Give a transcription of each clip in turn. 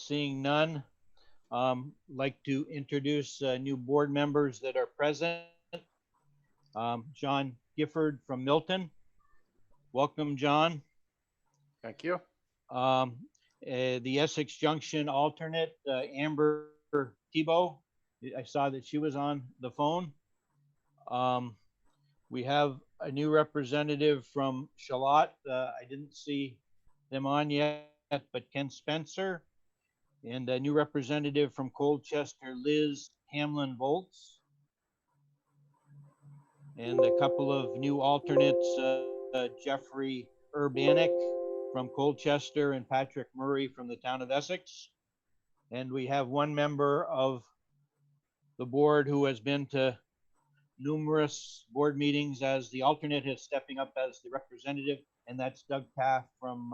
Seeing none, like to introduce new board members that are present. John Gifford from Milton. Welcome, John. Thank you. The Essex Junction alternate, Amber Thibault. I saw that she was on the phone. We have a new representative from Charlotte. I didn't see them on yet, but Ken Spencer. And a new representative from Colchester, Liz Hamlin-Volts. And a couple of new alternates, Jeffrey Urbanik from Colchester and Patrick Murray from the town of Essex. And we have one member of the board who has been to numerous board meetings as the alternate, is stepping up as the representative, and that's Doug Taft from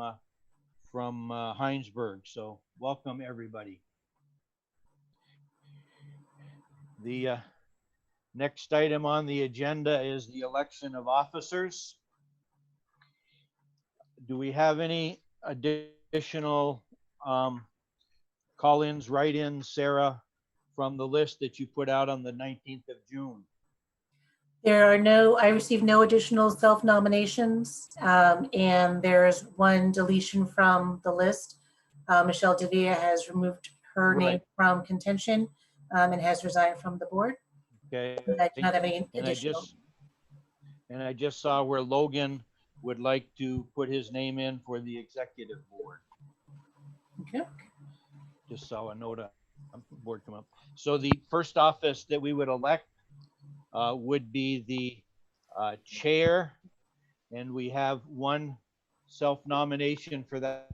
Heinsberg. So welcome, everybody. The next item on the agenda is the election of officers. Do we have any additional call-ins, write-ins, Sarah, from the list that you put out on the 19th of June? I received no additional self-nominations, and there's one deletion from the list. Michelle Devia has removed her name from contention and has resigned from the board. Okay. I do not have any additional. And I just saw where Logan would like to put his name in for the executive board. Okay. Just saw a note on the board come up. So the first office that we would elect would be the chair, and we have one self-nomination for that.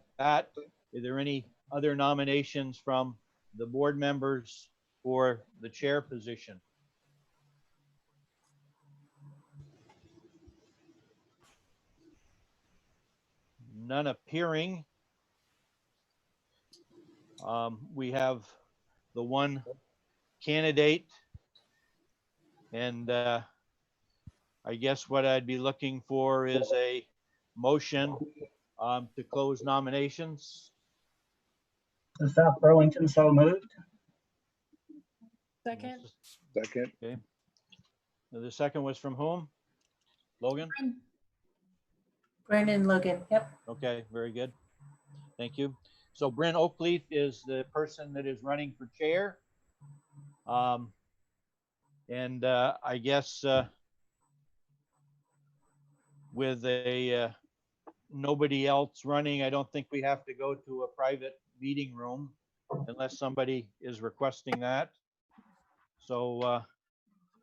Are there any other nominations from the board members for the chair position? None appearing. We have the one candidate, and I guess what I'd be looking for is a motion to close nominations. The South Burlington so moved. Second. Second. Okay. Now, the second was from whom? Logan? Brandon Logan. Yep. Okay, very good. Thank you. So Bryn Oakleaf is the person that is running for chair. And I guess with nobody else running, I don't think we have to go to a private meeting room unless somebody is requesting that. So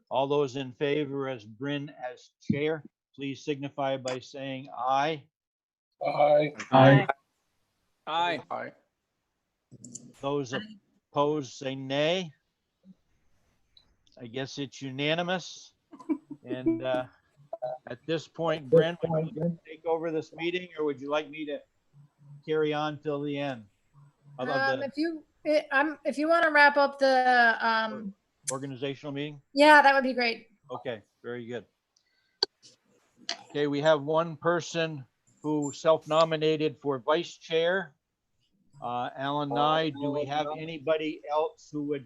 all those in favor as Bryn as chair, please signify by saying aye. Aye. Aye. Aye. Aye. Those opposed say nay. I guess it's unanimous. And at this point, Bryn, would you take over this meeting, or would you like me to carry on till the end? If you want to wrap up the Organizational meeting? yeah, that would be great. Okay, very good. Okay, we have one person who self-nominated for vice chair. Alan Nye, do we have anybody else who would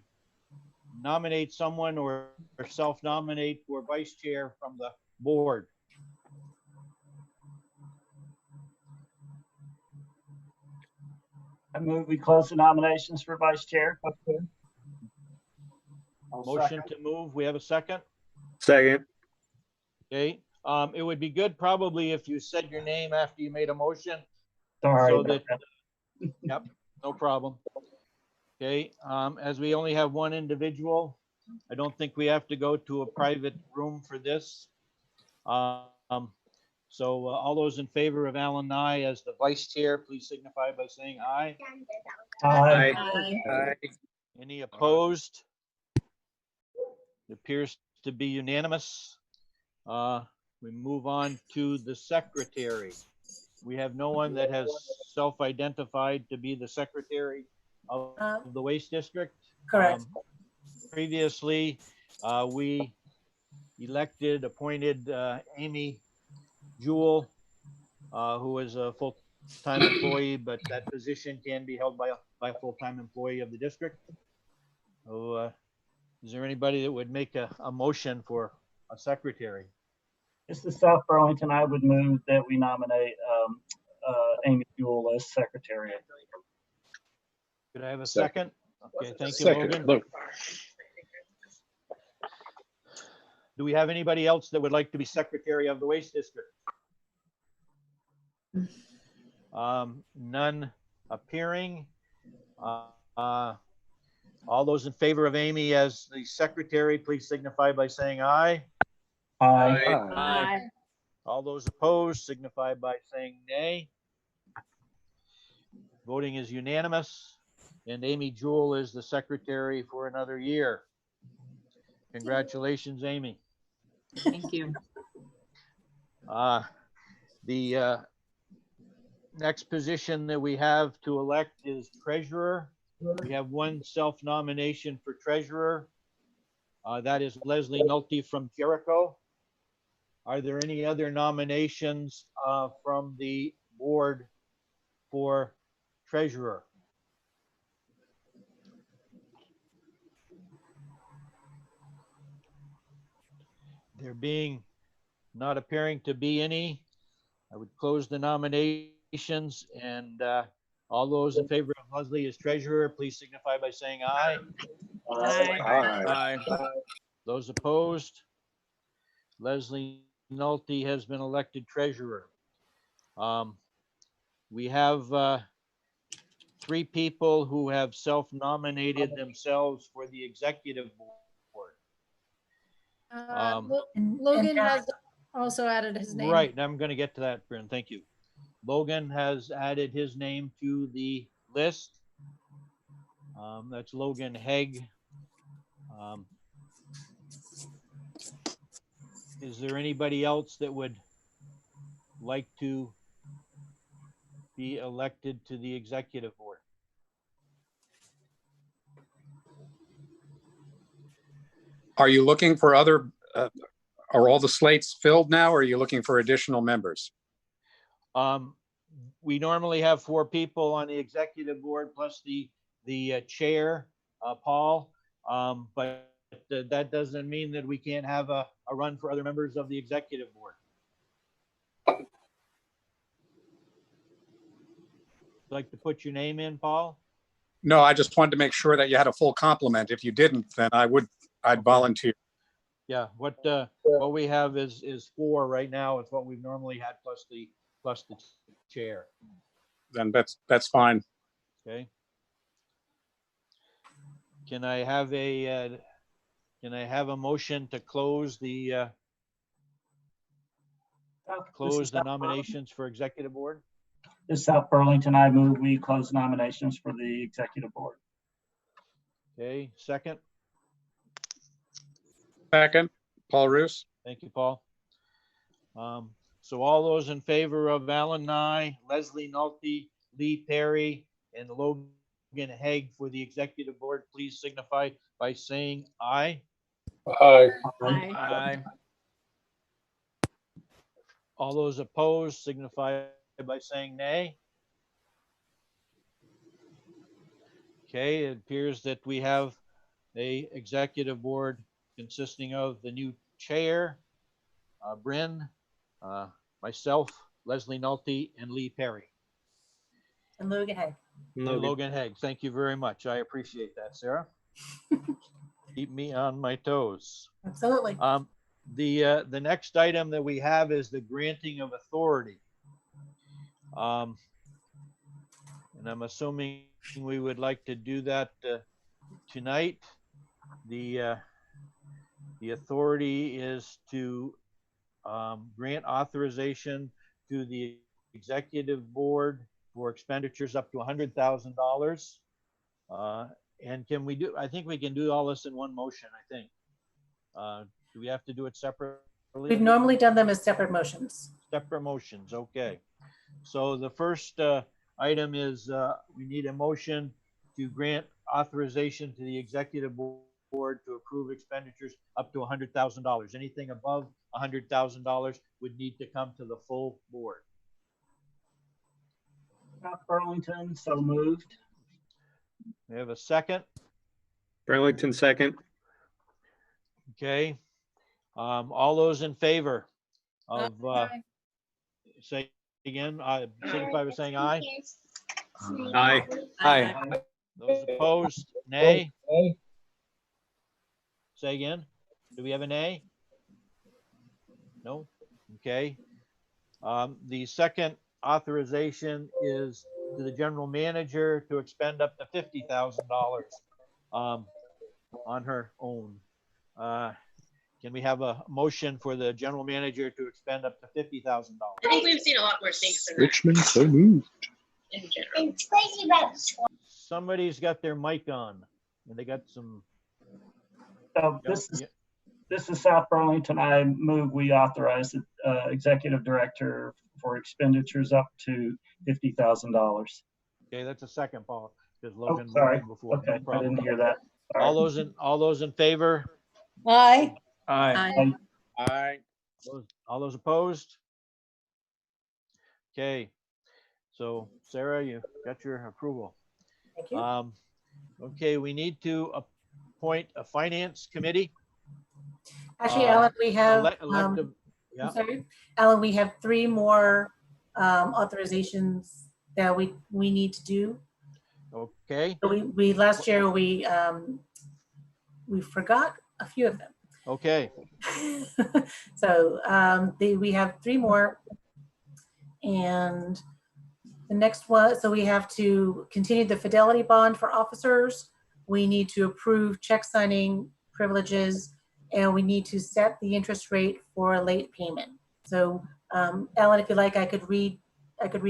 nominate someone or self-nominate for vice chair from the board? I move we close the nominations for vice chair. Motion to move. We have a second? Second. Okay. It would be good probably if you said your name after you made a motion. Sorry. So that, yep, no problem. Okay, as we only have one individual, I don't think we have to go to a private room for this. So all those in favor of Alan Nye as the vice chair, please signify by saying aye. Aye. Aye. Any opposed? It appears to be unanimous. We move on to the secretary. We have no one that has self-identified to be the secretary of the Waste District. Correct. Previously, we appointed Amy Jewell, who is a full-time employee, but that position can be held by by a full-time employee of the district. So, is there anybody that would make a motion for a secretary? This is South Burlington. I would move that we nominate Amy Jewell as secretary. Could I have a Second. second? Okay, thank you, Second, Logan. Luke. Do we have anybody else that would like to be secretary of the waste district? None appearing. All those in favor of Amy as the secretary, please signify by saying aye. Aye. Aye. All those opposed signify by saying nay. Voting is unanimous, and Amy Jewell is the secretary for another year. Congratulations, Amy. Thank you. The next position that we have to elect is treasurer. We have one self-nomination for treasurer. That is Leslie Nolte from Jericho. Are there any other nominations from the board for treasurer? There being not appearing to be any, I would close the nominations, and all those in favor of Leslie as treasurer, please signify by saying aye. Aye. Those opposed? Leslie Nolte has been elected treasurer. We have 3 people who have self-nominated themselves for the executive board. Logan has also added his name. Right, and I'm going to get to that, Bryn. Thank you. Logan has added his name to the list. That's Logan Haig. Is there anybody else that would like to be elected to the executive board? Are you looking for other, are all the slates filled now, or are you looking for additional members? We normally have 4 people on the executive board plus the chair, Paul. But that doesn't mean that we can't have a run for other members of the executive board. Like to put your name in, Paul? No, I just wanted to make sure that you had a full complement. If you didn't, then I'd volunteer. Yeah, what we have is 4 right now. It's what we've normally had plus the chair. Then that's fine. Okay. Can I have a motion to close the nominations for executive board? This is South Burlington. I move we close nominations for the executive board. Okay, second. Second, Paul Roos. Thank you, Paul. So all those in favor of Alan Nye, Leslie Nolte, Lee Perry, and Logan Haig for the executive board, please signify by saying aye. Aye. Aye. All those opposed signify by saying nay. Okay, it appears that we have a executive board consisting of the new chair, Bryn, myself, Leslie Nolte, and Lee Perry. And Logan Haig. And Logan Haig. Thank you very much. I appreciate that, Sarah. Keep me on my toes. Absolutely. The next item that we have is the granting of authority. And I'm assuming we would like to do that tonight. The authority is to grant authorization to the executive board for expenditures up to $100,000. And can we do, I think we can do all this in one motion, I think. Do we have to do it separately? We've normally done them as separate motions. Separate motions, okay. So the first item is we need a motion to grant authorization to the executive board to approve expenditures up to $100,000. Anything above $100,000 would need to come to the full board. South Burlington, so moved. We have a second. Burlington second. Okay. All those in favor of, Aye. say again, signify by saying aye. Aye. Aye. Those opposed, nay. Say again. Do we have a nay? No? Okay. The second authorization is to the general manager to expend up to $50,000 on her own. Can we have a motion for the general manager to expend up to $50,000? I think we've seen a lot worse things than that Richmond, so moved. in general. Somebody's got their mic on and they got some. This is South Burlington. I move we authorize the executive director for expenditures up to $50,000. Okay, that's a second, Paul, because Oh, Logan sorry. moved before. No Okay, I problem. didn't hear that. Sorry. All those in favor? Aye. Aye. Aye. All those opposed? Okay, so Sarah, you got your approval. Thank you. Okay, we need to appoint a finance committee. Actually, Alan, we have, Elective, yeah, I'm sorry, Alan, we have 3 more authorizations that we need to do. okay, So we last year, we forgot a few of them. okay, So we have 3 more. And the next one, so we have to continue the fidelity bond for officers. We need to approve check signing privileges, and we need to set the interest rate for late payment. So Ellen, if you like, I could read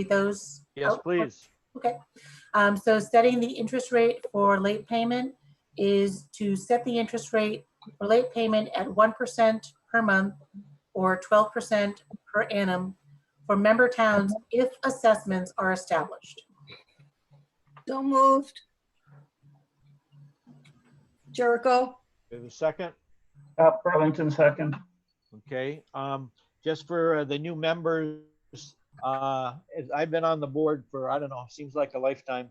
those. yes, out. please. Okay. So setting the interest rate for late payment is to set the interest rate for late payment at 1% per month or 12% per annum for member towns if assessments are established. So moved. Jericho. We have a second. South Burlington second. Okay, just for the new members, I've been on the board for, I don't know, seems like a lifetime.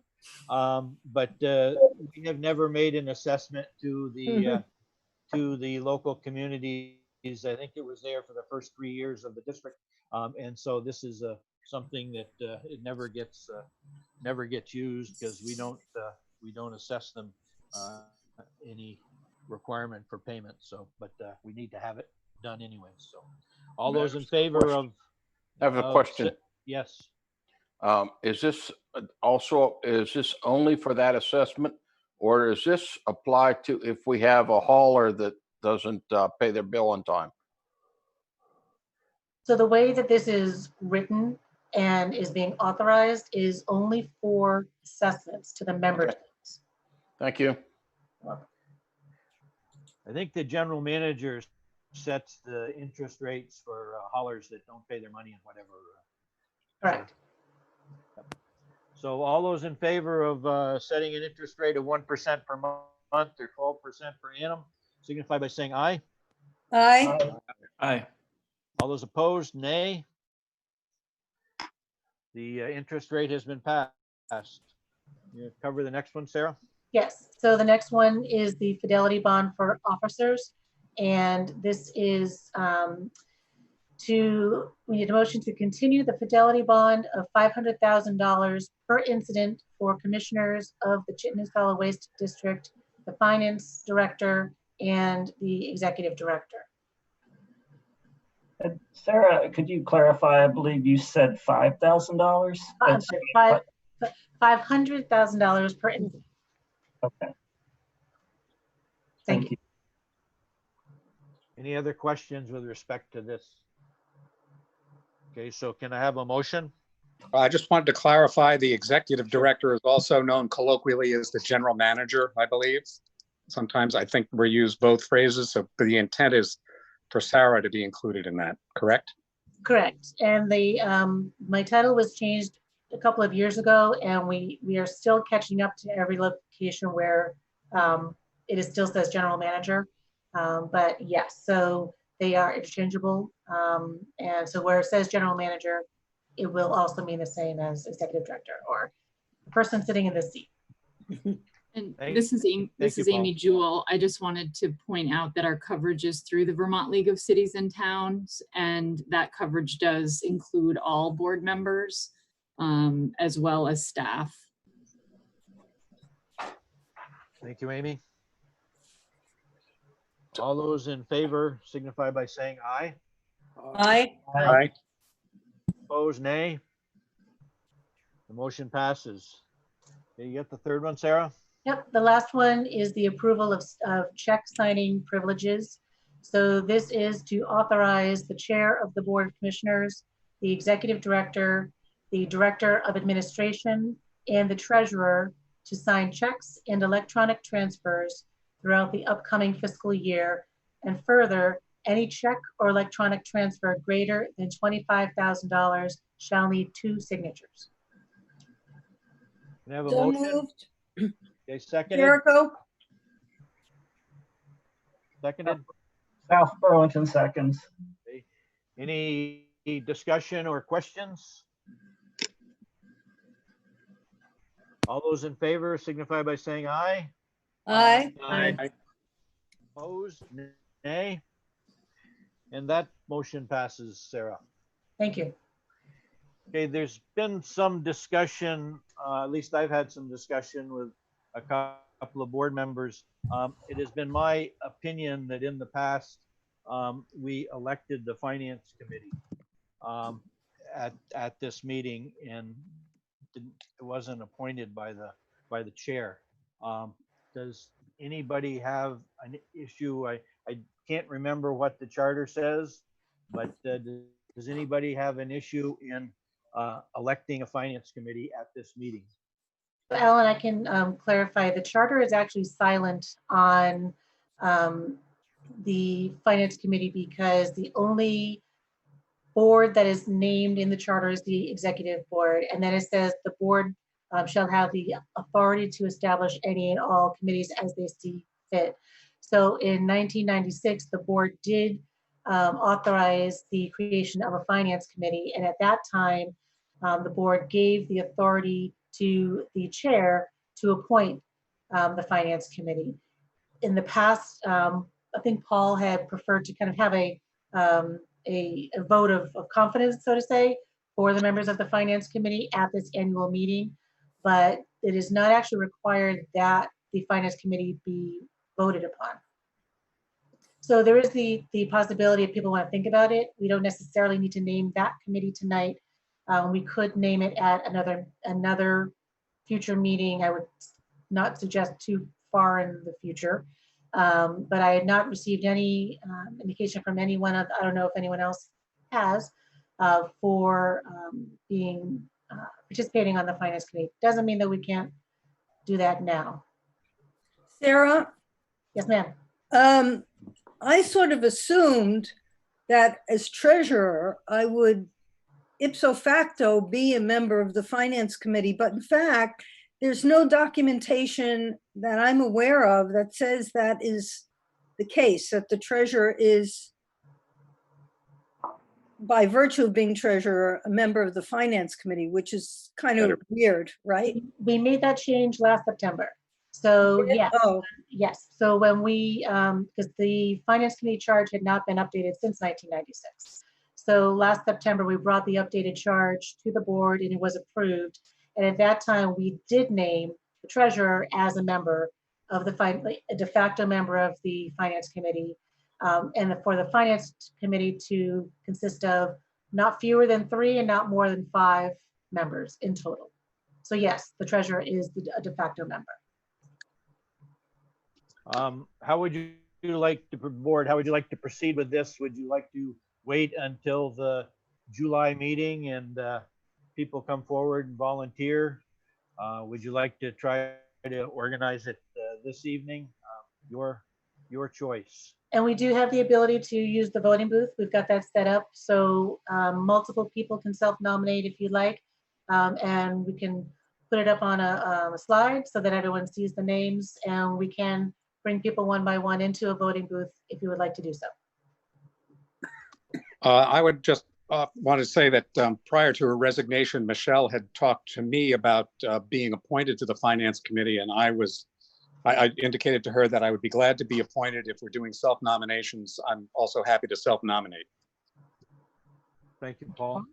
But we have never made an assessment to the local communities. I think it was there for the first 3 years of the district. And so this is something that it never gets used because we don't assess them any requirement for payment. So, but we need to have it done anyway. So, all those in favor of? I have a question. Yes. Is this only for that assessment, or does this apply to if we have a hauler that doesn't pay their bill on time? So the way that this is written and is being authorized is only for assessments to the member Okay. towns. Thank you. I think the general manager sets the interest rates for haulers that don't pay their money and whatever. Correct. So all those in favor of setting an interest rate of 1% per month or 12% per annum, signify by saying aye. Aye. Aye. All those opposed, nay. The interest rate has been passed. You cover the next one, Sarah? Yes, so the next one is the fidelity bond for officers. And this is we need a motion to continue the fidelity bond of $500,000 per incident for commissioners of the Chittenden Solid Waste District, the finance director, and the executive director. Sarah, could you clarify? I believe you said $5,000. $500,000 per incident. Okay. Thank you. Any other questions with respect to this? Okay, so can I have a motion? I just wanted to clarify, the executive director is also known colloquially as the general manager, I believe. Sometimes I think we use both phrases, so the intent is for Sarah to be included in that, correct? Correct. And my title was changed a couple of years ago, and we are still catching up to every location where it still says general manager. But yes, so they are interchangeable. And so where it says general manager, it will also mean the same as executive director or the person sitting in this seat. And Thank- this is Amy, thank you, Amy Paul. Jewell. I just wanted to point out that our coverage is through the Vermont League of Cities and Towns, and that coverage does include all board members, as well as staff. Thank you, Amy. All those in favor signify by saying aye. Aye. Aye. Opposed, nay. The motion passes. Okay, you get the third one, Sarah? Yep, the last one is the approval of check signing privileges. So this is to authorize the chair of the Board of Commissioners, the executive director, the director of administration, and the treasurer to sign checks and electronic transfers throughout the upcoming fiscal year. And further, any check or electronic transfer greater than $25,000 shall need 2 signatures. Can I have a So motion? moved. Okay, seconded, Jericho? seconded. South Burlington seconds. Okay. Any discussion or questions? All those in favor signify by saying aye. Aye. Aye. Opposed, nay. And that motion passes, Sarah. Thank you. Okay, there's been some discussion, at least I've had some discussion with a couple of board members. It has been my opinion that in the past, we elected the finance committee at this meeting, and it wasn't appointed by the chair. Does anybody have an issue? I can't remember what the charter says, but does anybody have an issue in electing a finance committee at this meeting? Alan, I can clarify. The charter is actually silent on the finance committee because the only board that is named in the charter is the executive board. And then it says the board shall have the authority to establish any and all committees as they see fit. So in 1996, the board did authorize the creation of a finance committee. And at that time, the board gave the authority to the chair to appoint the finance committee. In the past, I think Paul had preferred to kind of have a vote of confidence, so to say, for the members of the finance committee at this annual meeting, but it is not actually required that the finance committee be voted upon. So there is the possibility if people want to think about it. We don't necessarily need to name that committee tonight. We could name it at another future meeting. I would not suggest too far in the future. But I had not received any indication from anyone, I don't know if anyone else has, for participating on the finance committee. Doesn't mean that we can't do that now. Sarah, Yes, ma'am. I sort of assumed that as treasurer, I would ipso facto be a member of the finance committee, but in fact, there's no documentation that I'm aware of that says that is the case, that the treasurer is, by virtue of being treasurer, a member of the finance committee, which is kind of weird, right? We made that change last September. So yes, Oh, yes. So when we, because the finance committee charge had not been updated since 1996. So last September, we brought the updated charge to the board and it was approved. And at that time, we did name the treasurer as a member of a de facto member of the finance committee. And for the finance committee to consist of not fewer than 3 and not more than 5 members in total. So yes, the treasurer is a de facto member. How would you like to, board, how would you like to proceed with this? Would you like to wait until the July meeting and people come forward and volunteer? Would you like to try to organize it this evening? Your choice. And we do have the ability to use the voting booth. We've got that set up. So multiple people can self-nominate if you like. And we can put it up on a slide so that everyone sees the names, and we can bring people one by one into a voting booth if you would like to do so. I would just want to say that prior to her resignation, Michelle had talked to me about being appointed to the finance committee, and I was I indicated to her that I would be glad to be appointed. If we're doing self-nominations, I'm also happy to self-nominate. Thank you, Paul.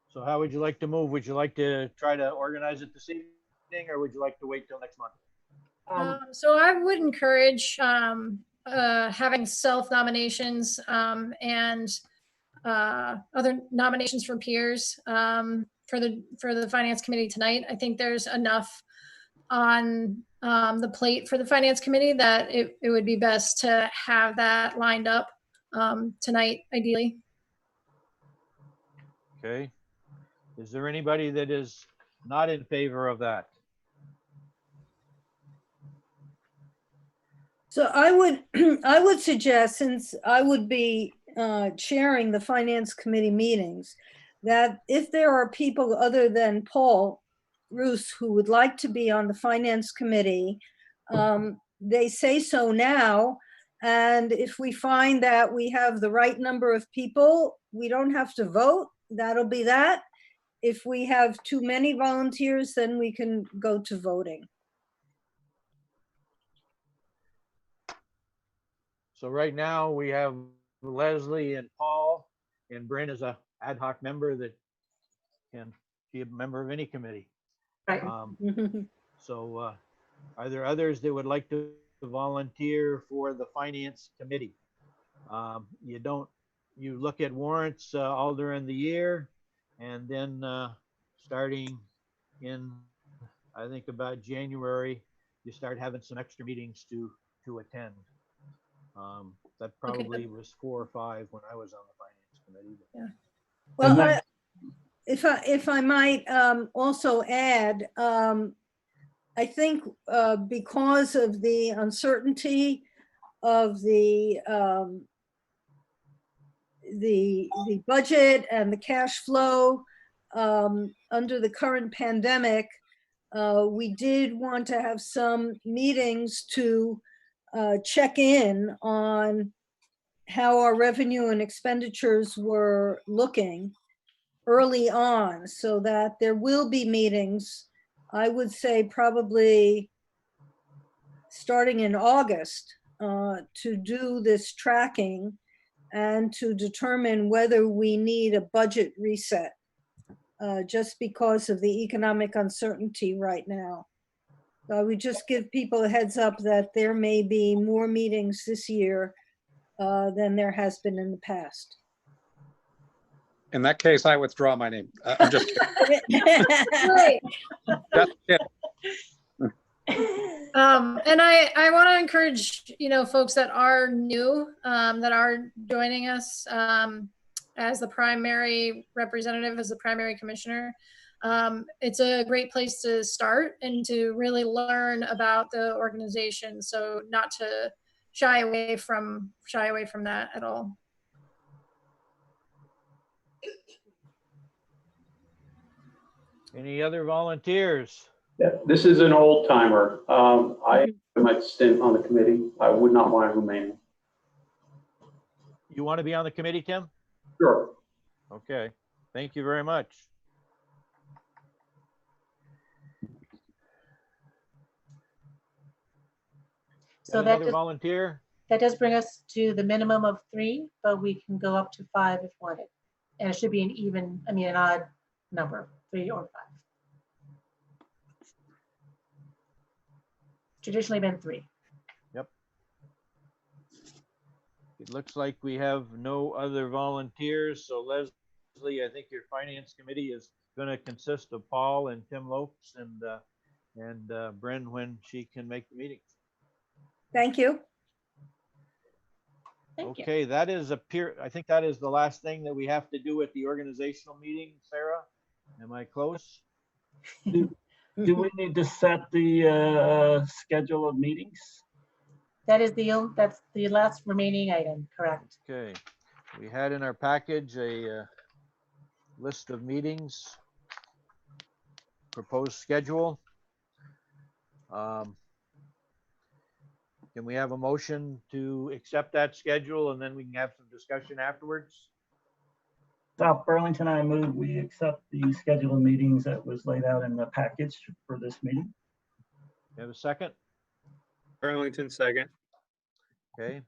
So how would you like to move? Would you like to try to organize it this evening, or would you like to wait till next month? So I would encourage having self-nominations and other nominations from peers for the Finance Committee tonight. I think there's enough on the plate for the Finance Committee that it would be best to have that lined up tonight, ideally. Okay. Is there anybody that is not in favor of that? So I would, I would suggest, since I would be chairing the Finance Committee meetings, that if there are people other than Paul Roos who would like to be on the Finance Committee, they say so now. And if we find that we have the right number of people, we don't have to vote. That'll be that. If we have too many volunteers, then we can go to voting. So right now we have Leslie and Paul, and Bryn is a ad hoc member that can be a member of any committee. Right. So are there others that would like to volunteer for the Finance Committee? You look at warrants all during the year, and then starting in, I think about January, you start having some extra meetings to attend. That probably was 4 or 5 when I was on the Finance Committee. Yeah. Well, if I might also add, I think because of the uncertainty of the budget and the cash flow under the current pandemic, we did want to have some meetings to check in on how our revenue and expenditures were looking early on, so that there will be meetings, I would say probably starting in August, to do this tracking and to determine whether we need a budget reset, just because of the economic uncertainty right now. So I would just give people a heads up that there may be more meetings this year than there has been in the past. In that case, I withdraw my name. I'm just kidding. Right. Just kidding. And I want to encourage, folks that are new, that are joining us as the primary representative, as the primary commissioner. It's a great place to start and to really learn about the organization. So not to shy away from that at all. Any other volunteers? Yeah, this is an old timer. I might stint on the committee. I would not mind remaining. You want to be on the committee, Tim? Sure. Okay, thank you very much. So Another volunteer? that does bring us to the minimum of 3, but we can go up to 5 if wanted. And it should be an odd number, 3 or 5. Traditionally been 3. Yep. It looks like we have no other volunteers. So Leslie, I think your Finance Committee is going to consist of Paul and Tim Lopes and Bryn when she can make the meetings. Thank you. Thank you. Okay, that is I think that is the last thing that we have to do at the organizational meeting. Sarah, am I close? Do we need to set the schedule of meetings? That's the last remaining item, correct? Okay, we had in our package a list of meetings, proposed schedule. Can we have a motion to accept that schedule, and then we can have some discussion afterwards? South Burlington, I move we accept the schedule of meetings that was laid out in the package for this meeting. You have a second? Burlington, second. Okay.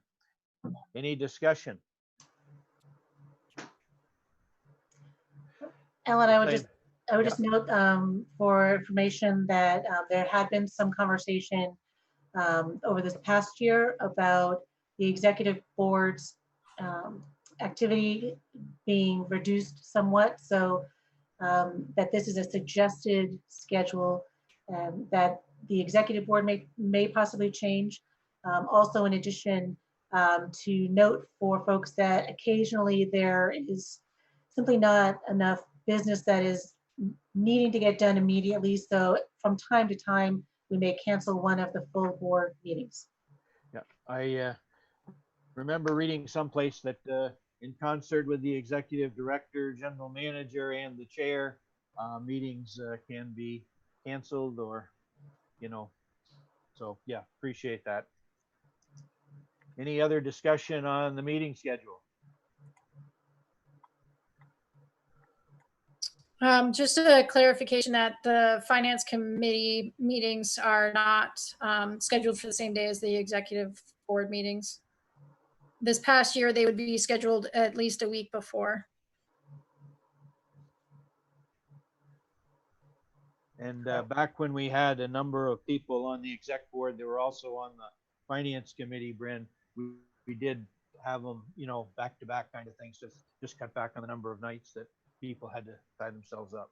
Any discussion? Ellen, I would Same. just note for information that there had been some conversation over this past year about the executive board's activity being reduced somewhat. So that this is a suggested schedule that the executive board may possibly change. Also, in addition, to note for folks that occasionally there is simply not enough business that is needing to get done immediately. So from time to time, we may cancel one of the full board meetings. Yeah, I remember reading someplace that in concert with the executive director, general manager, and the chair, meetings can be canceled or, so yeah, appreciate that. Any other discussion on the meeting schedule? Just a clarification that the finance committee meetings are not scheduled for the same day as the executive board meetings. This past year, they would be scheduled at least a week before. And back when we had a number of people on the exec board, they were also on the finance committee, Bryn, we did have them, back to back kind of things, just cut back on the number of nights that people had to tie themselves up.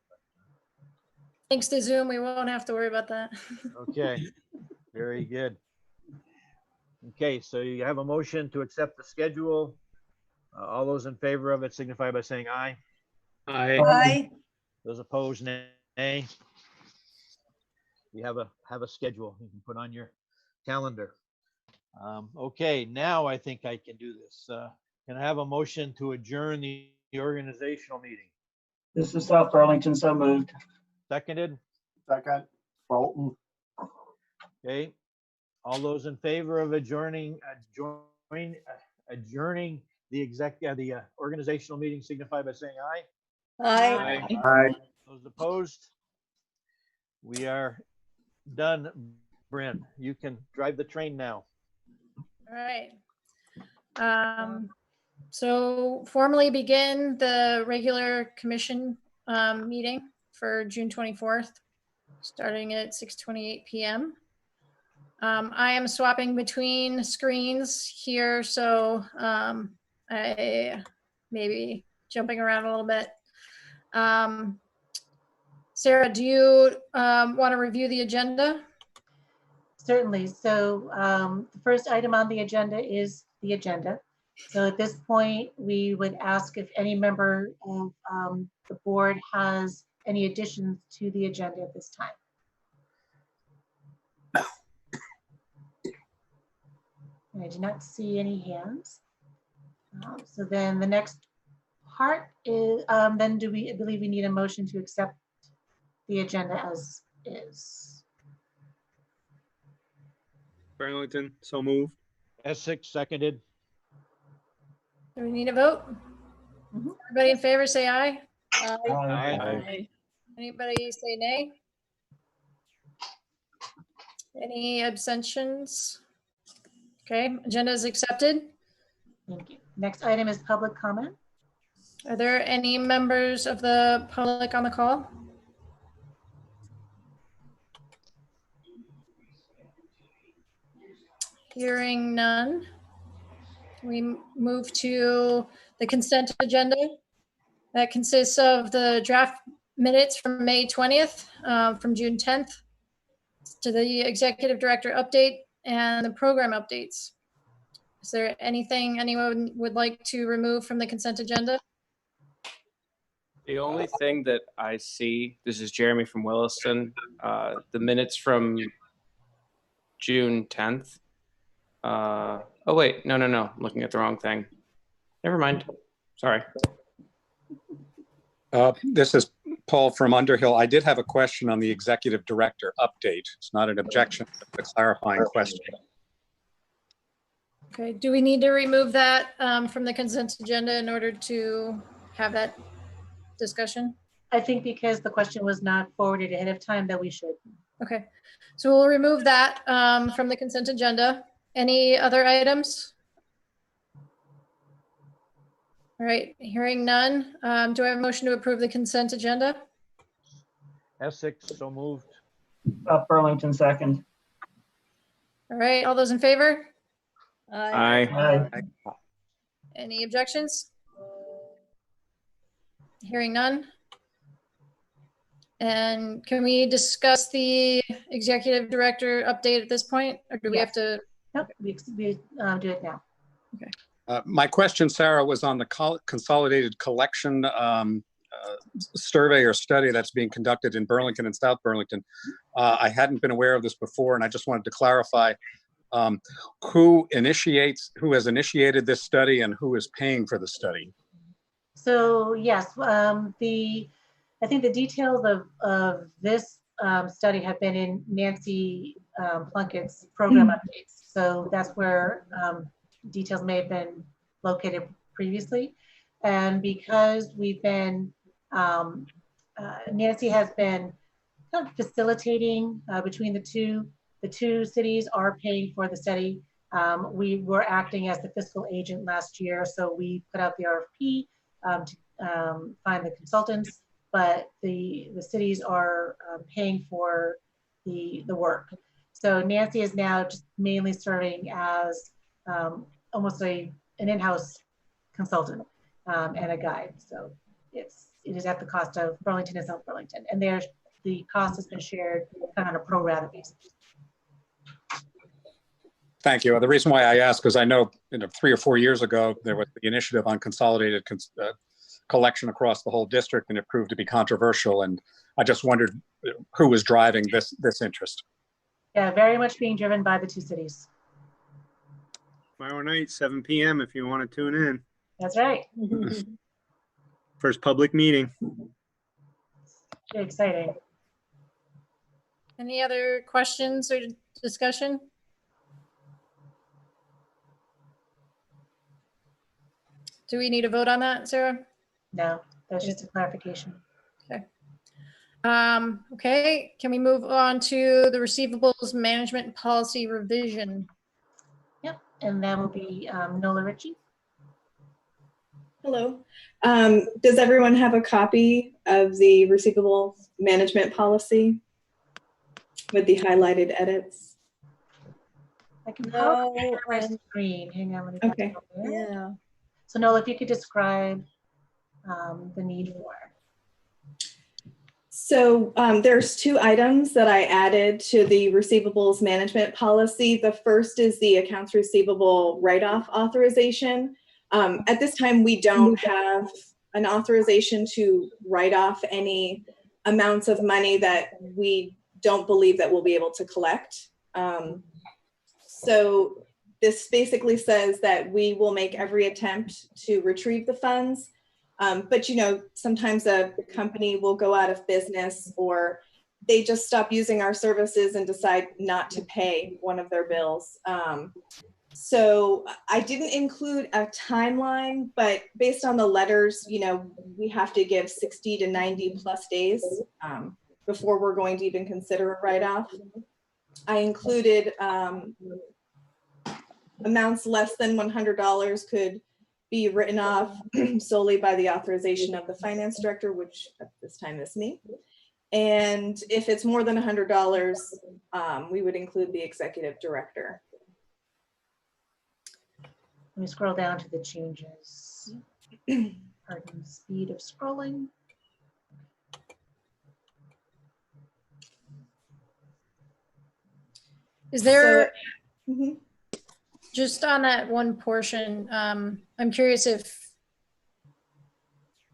Thanks to Zoom, we won't have to worry about that. Okay, very good. Okay, so you have a motion to accept the schedule. All those in favor of it signify by saying aye. Aye. Aye. Those opposed, nay. You have a schedule you can put on your calendar. Okay, now I think I can do this. Can I have a motion to adjourn the organizational meeting? This is South Burlington, so moved. Seconded? Second, Bolton. Okay. All those in favor of adjourning the organizational meeting signify by saying aye. Aye. Aye. Those opposed? We are done. Bryn, you can drive the train now. All right. So formally begin the regular commission meeting for June 24th, starting at 6:28 p.m. I am swapping between screens here, so I may be jumping around a little bit. Sarah, do you want to review the agenda? Certainly. So the first item on the agenda is the agenda. So at this point, we would ask if any member of the board has any additions to the agenda at this time. I do not see any hands. So then the next part is, then do we believe we need a motion to accept the agenda as is? Burlington, so moved. Essex seconded. Do we need a vote? Mhm. Everybody in favor, say aye. Aye. Anybody say nay? Any abstentions? Okay, agenda is accepted. Thank you. Next item is public comment. Are there any members of the public on the call? Hearing none. We move to the consent agenda. That consists of the draft minutes from May 20th, from June 10th, to the executive director update and the program updates. Is there anything anyone would like to remove from the consent agenda? The only thing that I see, this is Jeremy from Williston, the minutes from June 10th. Oh wait, no, I'm looking at the wrong thing. Never mind, sorry. This is Paul from Underhill. I did have a question on the executive director update. It's not an objection, but a clarifying question. Okay, do we need to remove that from the consent agenda in order to have that discussion? I think because the question was not forwarded ahead of time that we should. Okay, so we'll remove that from the consent agenda. Any other items? All right, hearing none. Do I have a motion to approve the consent agenda? Essex, so moved. Burlington second. All right, all those in favor? Aye. Aye. Any objections? Hearing none. And can we discuss the executive director update at this point, or do we have to? Nope, we do it now. My question, Sarah, was on the consolidated collection survey or study that's being conducted in Burlington and South Burlington. I hadn't been aware of this before, and I just wanted to clarify who has initiated this study and who is paying for the study. So yes, I think the details of this study have been in Nancy Plunkett's program updates. So that's where details may have been located previously. And because we've been, Nancy has been kind of facilitating between the two cities are paying for the study. We were acting as the fiscal agent last year, so we put out the RFP to find the consultants, but the cities are paying for the work. So Nancy is now just mainly serving as almost an in-house consultant and a guide. So it is at the cost of Burlington and South Burlington, and the cost has been shared kind of on a pro rata basis. Thank you. The reason why I ask is I know 3 or 4 years ago, there was the initiative on consolidated collection across the whole district, and it proved to be controversial. And I just wondered who was driving this interest. Yeah, very much being driven by the two cities. Tomorrow night, 7 p.m. if you want to tune in. That's right. First public meeting. Very exciting. Any other questions or discussion? Do we need a vote on that, Sarah? No, that's just a clarification. Okay. Okay, can we move on to the receivables management policy revision? Yep, and that will be Nola Ritchie. Hello. Does everyone have a copy of the receivable management policy with the highlighted edits? I can No, share my screen. Hang on, let me get Okay. over there. Yeah. So Nola, if you could describe the need for. So there's 2 items that I added to the receivables management policy. The first is the accounts receivable write-off authorization. At this time, we don't have an authorization to write off any amounts of money that we don't believe that we'll be able to collect. So this basically says that we will make every attempt to retrieve the funds. But sometimes a company will go out of business, or they just stop using our services and decide not to pay one of their bills. So I didn't include a timeline, but based on the letters, we have to give 60 to 90 plus days before we're going to even consider a write-off. I included amounts less than $100 could be written off solely by the authorization of the finance director, which at this time is me. And if it's more than $100, we would include the executive director. Let me scroll down to the changes. Pardon the speed of scrolling. Is there, Mhm. just on that one portion, I'm curious if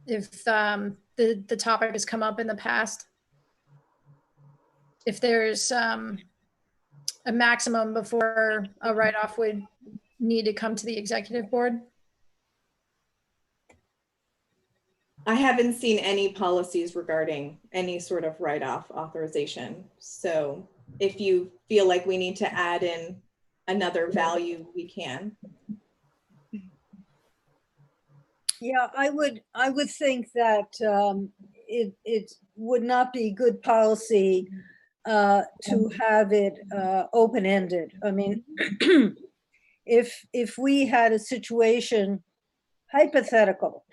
the topic has come up in the past. If there's a maximum before a write-off would need to come to the executive board? I haven't seen any policies regarding any sort of write-off authorization. So if you feel like we need to add in another value, we can. Yeah, I would think that it would not be good policy to have it open-ended. I mean, if we had a situation, hypothetical,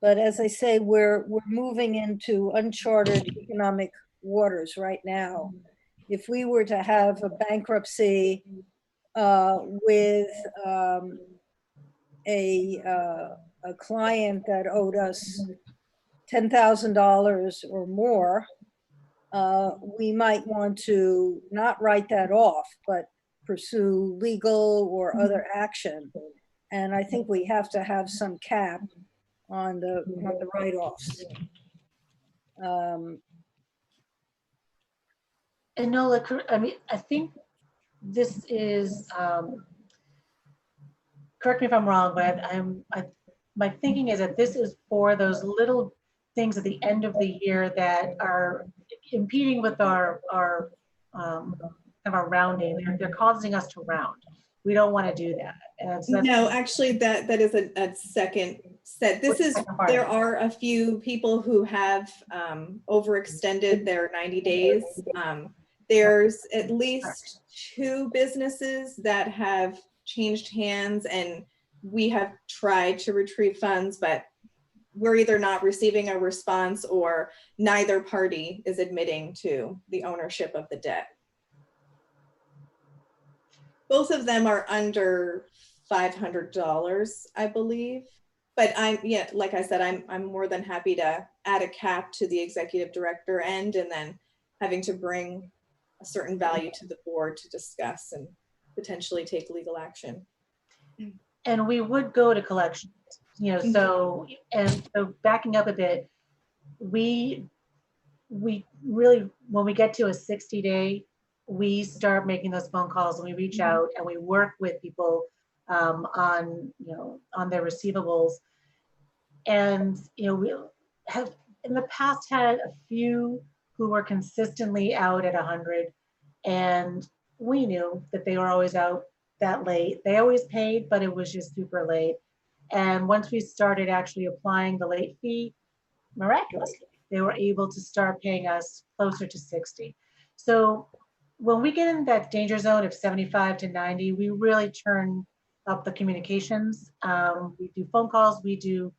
but as I say, we're moving into uncharted economic waters right now. If we were to have a bankruptcy with a client that owed us $10,000 or more, we might want to not write that off, but pursue legal or other action. And I think we have to have some cap on the write-offs. And Nola, I mean, I think this is, correct me if I'm wrong, but my thinking is that this is for those little things at the end of the year that are impeding with our rounding. They're causing us to round. We don't want to do that. And so No, actually, that is a second set. There are a few people who have overextended their 90 days. There's at least 2 businesses that have changed hands, and we have tried to retrieve funds, but we're either not receiving a response or neither party is admitting to the ownership of the debt. Both of them are under $500, I believe. But like I said, I'm more than happy to add a cap to the executive director end, and then having to bring a certain value to the board to discuss and potentially take legal action. And we would go to collections, you know, so backing up a bit, we really, when we get to a 60-day, we start making those phone calls and we reach out and we work with people on their receivables. And, you know, we have in the past had a few who were consistently out at 100, and we knew that they were always out that late. They always paid, but it was just super late. And once we started actually applying the late fee, miraculously, they were able to start paying us closer to 60. So when we get in that danger zone of 75 to 90, we really turn up the communications. We do phone calls, we do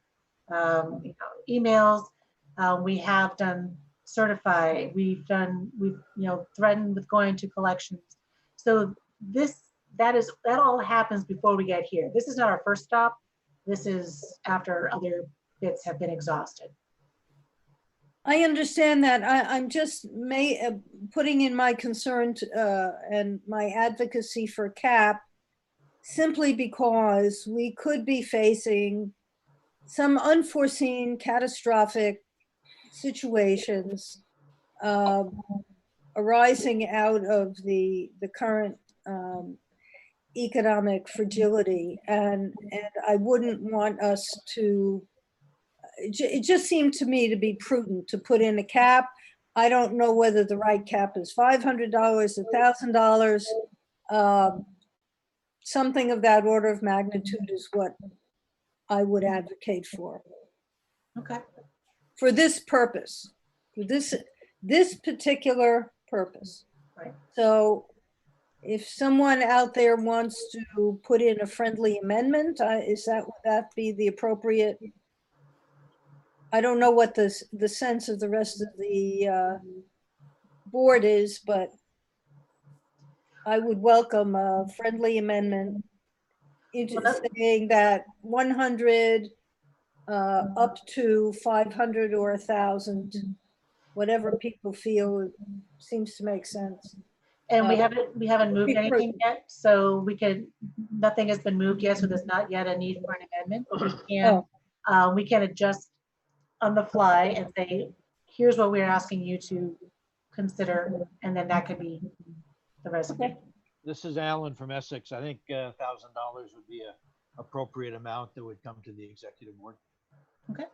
emails. We have done certify. We've threatened with going to collections. So that all happens before we get here. This is not our first stop. This is after other bits have been exhausted. I understand that. I'm just putting in my concern and my advocacy for cap, simply because we could be facing some unforeseen catastrophic situations arising out of the current economic fragility, and I wouldn't want us to. It just seemed to me to be prudent to put in a cap. I don't know whether the right cap is $500, $1,000. Something of that order of magnitude is what I would advocate for. Okay. For this purpose, for this particular purpose. Right. So if someone out there wants to put in a friendly amendment, would that be the appropriate? I don't know what the sense of the rest of the board is, but I would welcome a friendly amendment into saying that 100 up to 500 or 1,000, whatever people feel seems to make sense. And we haven't moved anything yet, so nothing has been moved yet, so there's not yet a need for an amendment. But we can adjust on the fly and say, here's what we're asking you to consider, and then that could be the recipe. This is Alan from Essex. I think $1,000 would be an appropriate amount that would come to the executive board. Okay.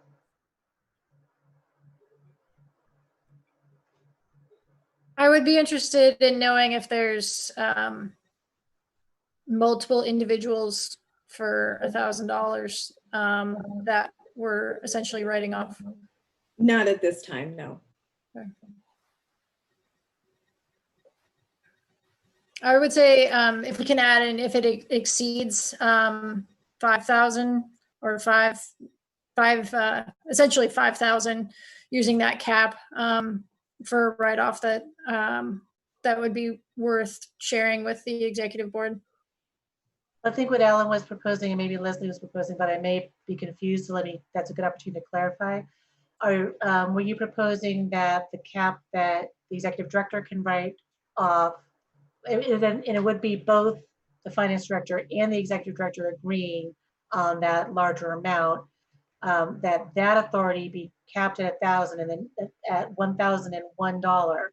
I would be interested in knowing if there's multiple individuals for $1,000 that we're essentially writing off. Not at this time, no. Okay. I would say if we can add in, if it exceeds 5,000 or essentially 5,000, using that cap for write-off, that would be worth sharing with the executive board. I think what Alan was proposing, and maybe Leslie was proposing, but I may be confused, so that's a good opportunity to clarify. Were you proposing that the cap that the executive director can write off, and it would be both the finance director and the executive director agreeing on that larger amount, that authority be capped at 1,000, and then at $1,001,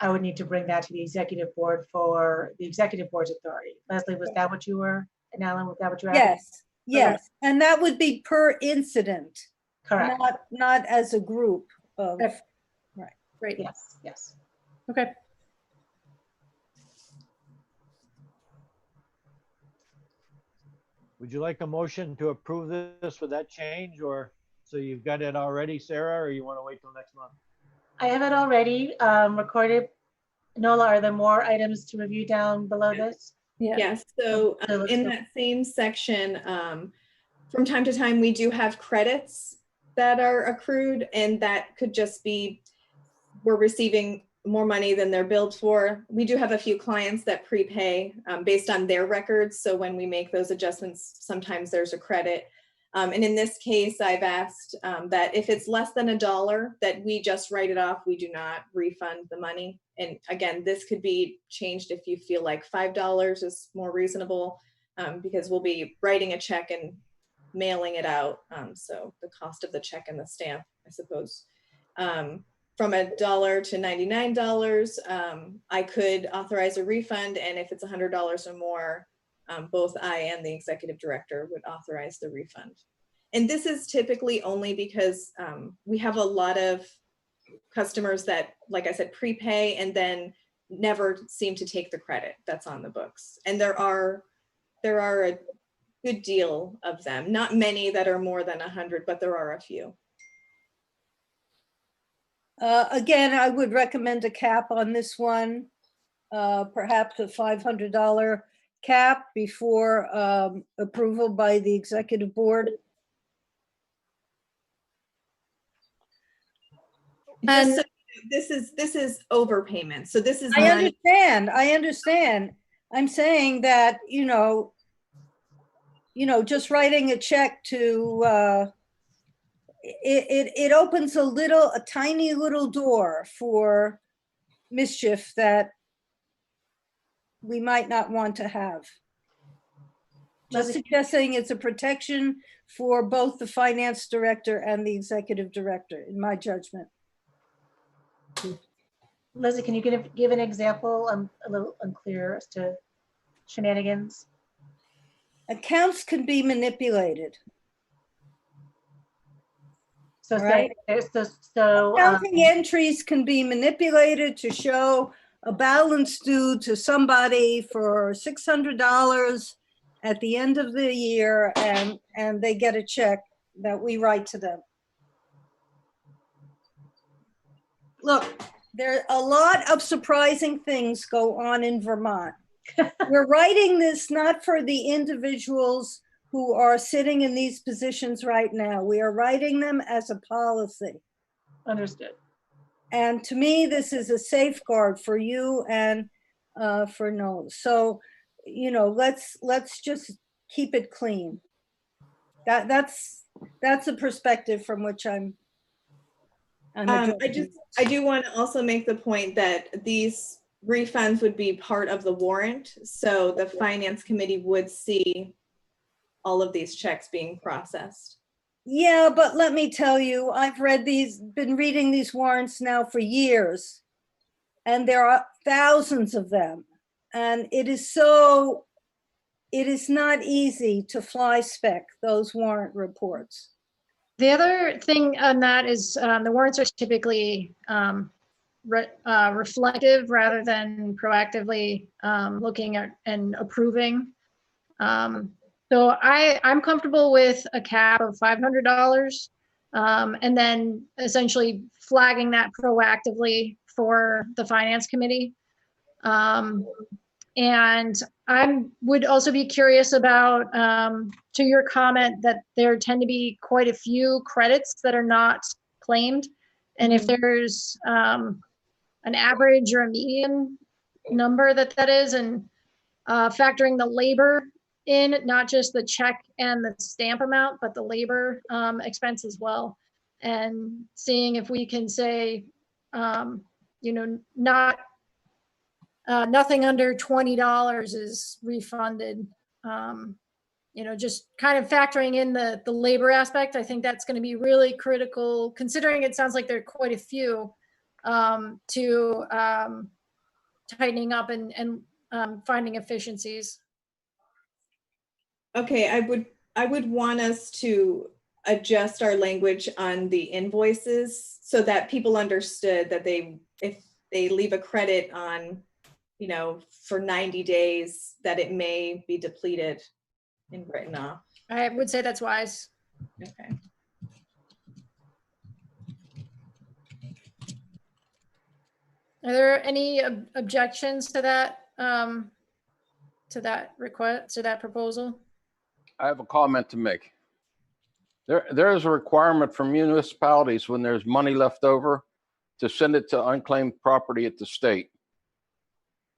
I would need to bring that to the executive board for the executive board's authority. Leslie, was that what you were, and Alan, was that what you were asking? Yes, yes. And that would be per incident, Correct. not as a group of, Okay. right. Great. Yes, yes. Okay. Would you like a motion to approve this with that change, or so you've got it already, Sarah, or you want to wait till next month? I have it already recorded. Nola, are there more items to review down below this? Yes, so in that same section, from time to time, we do have credits that are accrued, and that could just be, we're receiving more money than they're billed for. We do have a few clients that prepay based on their records. So when we make those adjustments, sometimes there's a credit. And in this case, I've asked that if it's less than $1, that we just write it off. We do not refund the money. And again, this could be changed if you feel like $5 is more reasonable, because we'll be writing a check and mailing it out. So the cost of the check and the stamp, I suppose. From $1 to $99, I could authorize a refund. And if it's $100 or more, both I and the executive director would authorize the refund. And this is typically only because we have a lot of customers that, like I said, prepay and then never seem to take the credit that's on the books. And there are a good deal of them, not many that are more than 100, but there are a few. Again, I would recommend a cap on this one, perhaps a $500 cap before approval by the executive board. And so this is overpayment. So this is I money. understand. I'm saying that, just writing a check to it opens a tiny little door for mischief that we might not want to have. Just suggesting it's a protection for both the finance director and the executive director, in my judgment. Leslie, can you give an example? I'm a little unclear as to shenanigans. Accounts can be manipulated. So, right? So accounting entries can be manipulated to show a balance due to somebody for $600 at the end of the year, and they get a check that we write to them. Look, there are a lot of surprising things go on in Vermont. We're writing this not for the individuals who are sitting in these positions right now. We are writing them as a policy. Understood. And to me, this is a safeguard for you and for Noel. So, let's just keep it clean. That's a perspective from which I'm I do want to also make the point that these refunds would be part of the warrant. So the finance committee would see all of these checks being processed. Yeah, but let me tell you, I've been reading these warrants now for years, and there are thousands of them. And it is not easy to fly spec those warrant reports. The other thing on that is the warrants are typically reflective rather than proactively looking at and approving. So I'm comfortable with a cap of $500 and then essentially flagging that proactively for the finance committee. And I would also be curious about, to your comment that there tend to be quite a few credits that are not claimed. And if there's an average or a median number that is, and factoring the labor in, not just the check and the stamp amount, but the labor expense as well. And seeing if we can say, not nothing under $20 is refunded. Just kind of factoring in the labor aspect. I think that's going to be really critical, considering it sounds like there are quite a few, to tightening up and finding efficiencies. Okay, I would want us to adjust our language on the invoices so that people understood that if they leave a credit on, for 90 days, that it may be depleted and written off. I would say that's wise. Okay. Are there any objections to that request, to that proposal? I have a comment to make. There is a requirement for municipalities when there's money left over to send it to unclaimed property at the state.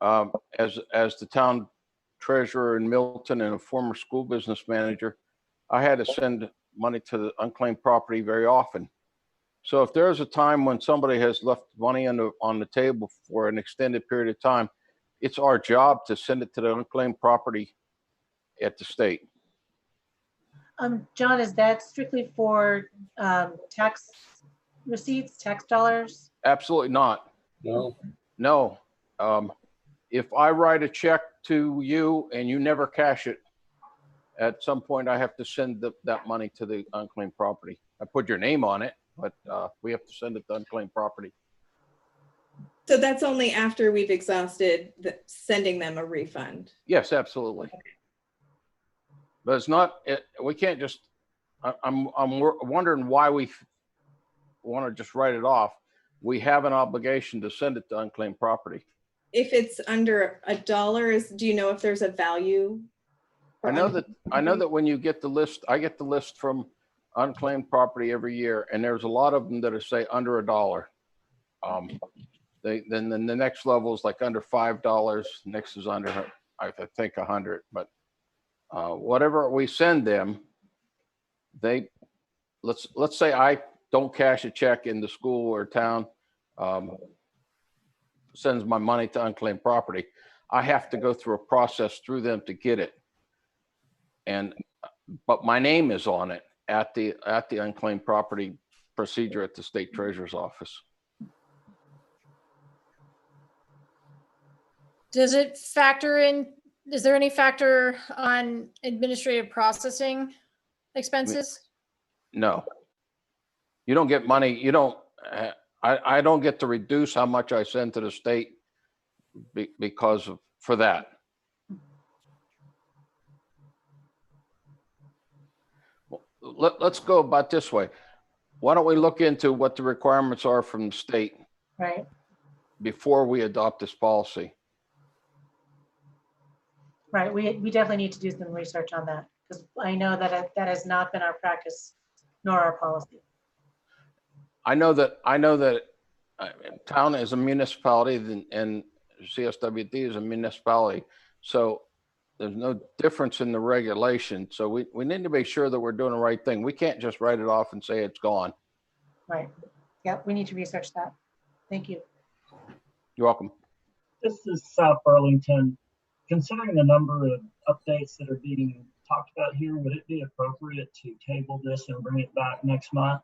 As the town treasurer in Milton and a former school business manager, I had to send money to the unclaimed property very often. So if there's a time when somebody has left money on the table for an extended period of time, it's our job to send it to the unclaimed property at the state. John, is that strictly for tax receipts, tax dollars? Absolutely not. No. If I write a check to you and you never cash it, at some point I have to send that money to the unclaimed property. I put your name on it, but we have to send it to unclaimed property. So that's only after we've exhausted sending them a refund. Yes, absolutely. Okay. But it's not, we can't just, I'm wondering why we want to just write it off. We have an obligation to send it to unclaimed property. If it's under $1, do you know if there's a value? I know that when you get the list, I get the list from unclaimed property every year, and there's a lot of them that are say under $1. Then the next level is like under $5. Next is under, I think 100. But whatever we send them, let's say I don't cash a check in the school or town, sends my money to unclaimed property. I have to go through a process through them to get it. But my name is on it at the unclaimed property procedure at the state treasurer's office. Does it factor in, is there any factor on administrative processing expenses? No. You don't get money, you don't, I don't get to reduce how much I send to the state for that. Let's go about this way. Why don't we look into what the requirements are from the state, right, before we adopt this policy? Right, we definitely need to do some research on that, because I know that that has not been our practice nor our policy. I know that town is a municipality and CSWD is a municipality. So there's no difference in the regulation. So we need to make sure that we're doing the right thing. We can't just write it off and say it's gone. Right. Yeah, we need to research that. Thank you. You're welcome. This is South Burlington. Considering the number of updates that are being talked about here, would it be appropriate to table this and bring it back next month?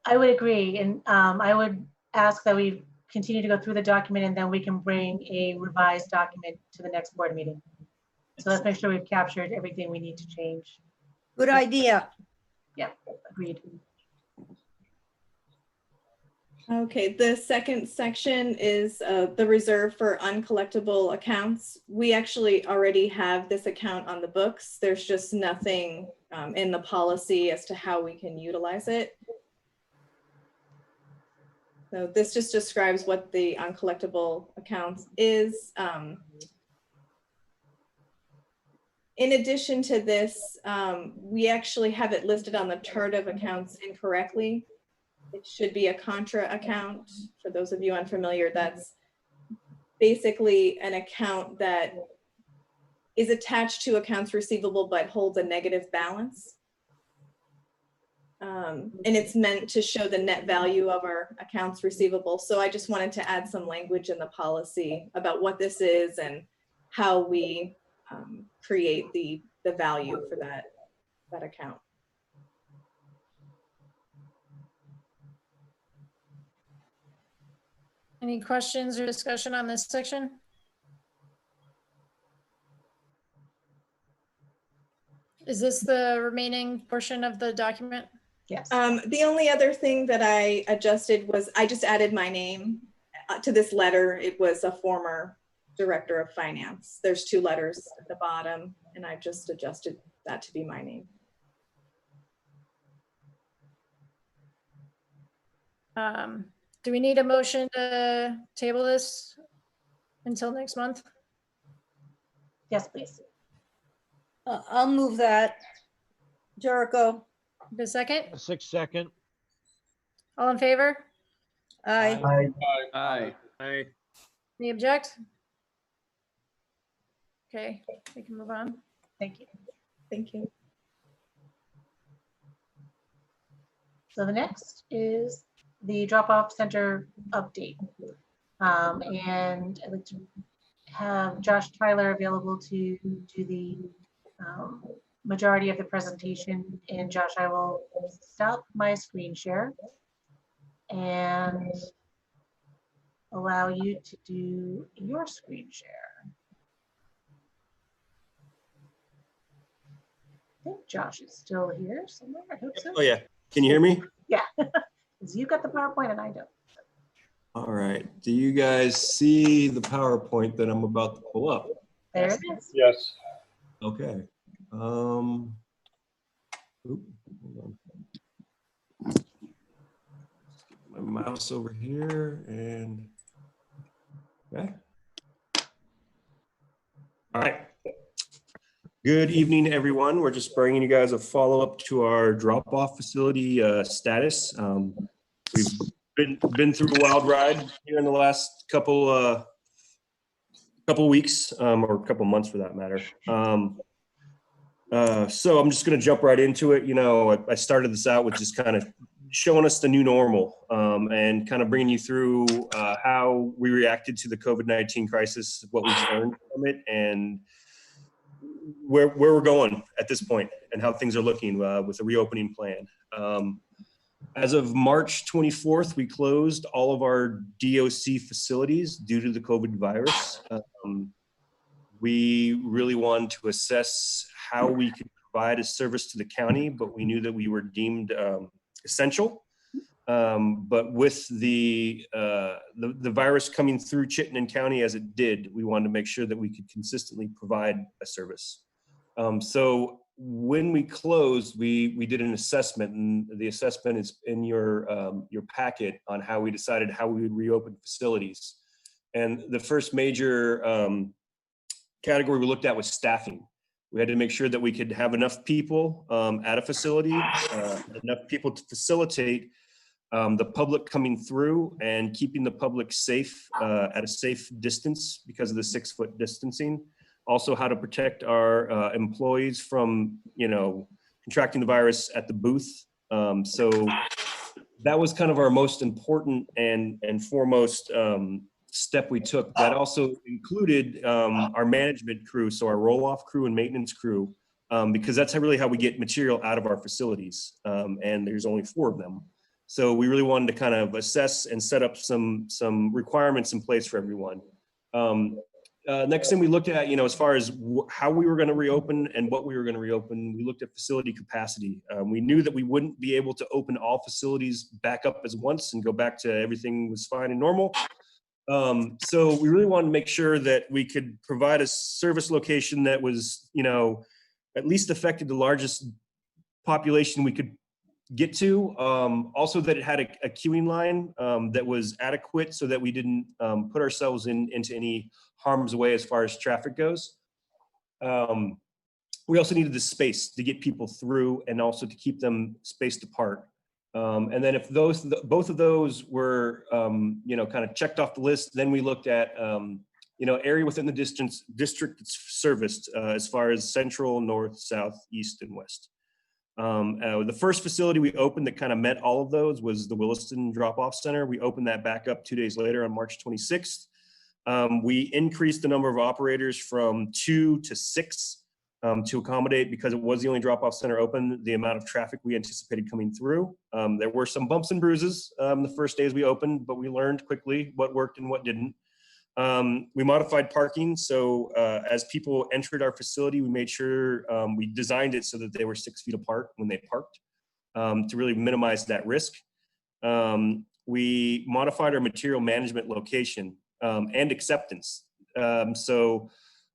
I would agree. And I would ask that we continue to go through the document and then we can bring a revised document to the next board meeting. So let's make sure we've captured everything we need to change. Good idea. Yeah, agreed. Okay, the second section is the reserve for uncollectible accounts. We actually already have this account on the books. There's just nothing in the policy as to how we can utilize it. So this just describes what the uncollectible accounts is. In addition to this, we actually have it listed on the chart of accounts incorrectly. It should be a contra account. For those of you unfamiliar, that's basically an account that is attached to accounts receivable but holds a negative balance. And it's meant to show the net value of our accounts receivable. So I just wanted to add some language in the policy about what this is and how we create the value for that account. Any questions or discussion on this section? Is this the remaining portion of the document? Yes. The only other thing that I adjusted was I just added my name to this letter. It was a former director of finance. There's 2 letters at the bottom, and I've just adjusted that to be my name. Do we need a motion to table this until next month? Yes, please. I'll move that. Jericho, The second, A 6-second. all in favor? aye. Aye. Aye. Any object? Okay, we can move on. Thank you. Thank you. So the next is the drop-off center update. And I'd like to have Josh Tyler available to do the majority of the presentation. And Josh, I will stop my screen share and allow you to do your screen share. I think Josh is still here somewhere. I hope so. Oh yeah, can you hear me? Yeah, because you got the PowerPoint and I don't. All right, do you guys see the PowerPoint that I'm about to pull up? There it is. Yes. Okay. Oop, hold on. My mouse over here and okay. All right. Good evening, everyone. We're just bringing you guys a follow-up to our drop-off facility status. We've been through a wild ride here in the last couple weeks, or a couple months for that matter. So I'm just going to jump right into it. You know, I started this out with just kind of showing us the new normal and kind of bringing you through how we reacted to the COVID-19 crisis, what we've learned from it, and where we're going at this point and how things are looking with the reopening plan. As of March 24th, we closed all of our DOC facilities due to the COVID virus. We really wanted to assess how we could provide a service to the county, but we knew that we were deemed essential. But with the virus coming through Chittenden County as it did, we wanted to make sure that we could consistently provide a service. So when we closed, we did an assessment, and the assessment is in your packet on how we decided how we would reopen facilities. And the first major category we looked at was staffing. We had to make sure that we could have enough people at a facility, enough people to facilitate the public coming through and keeping the public safe at a safe distance because of the 6-foot distancing. Also, how to protect our employees from, you know, contracting the virus at the booth. So that was kind of our most important and foremost step we took. That also included our management crew, so our roll-off crew and maintenance crew, because that's really how we get material out of our facilities. And there's only 4 of them. So we really wanted to kind of assess and set up some requirements in place for everyone. Next thing we looked at, you know, as far as how we were going to reopen and what we were going to reopen, we looked at facility capacity. We knew that we wouldn't be able to open all facilities back up as once and go back to everything was fine and normal. So we really wanted to make sure that we could provide a service location that was, you know, at least affected the largest population we could get to. Also that it had a queuing line that was adequate so that we didn't put ourselves into any harm's way as far as traffic goes. We also needed the space to get people through and also to keep them spaced apart. And then if both of those were, you know, kind of checked off the list, then we looked at, you know, area within the district that's serviced as far as central, north, south, east, and west. The first facility we opened that kind of met all of those was the Williston Drop-Off Center. We opened that back up 2 days later on March 26th. We increased the number of operators from 2 to 6 to accommodate, because it was the only drop-off center open, the amount of traffic we anticipated coming through. There were some bumps and bruises the first days we opened, but we learned quickly what worked and what didn't. We modified parking. So as people entered our facility, we made sure we designed it so that they were 6 feet apart when they parked to really minimize that risk. We modified our material management location and acceptance. So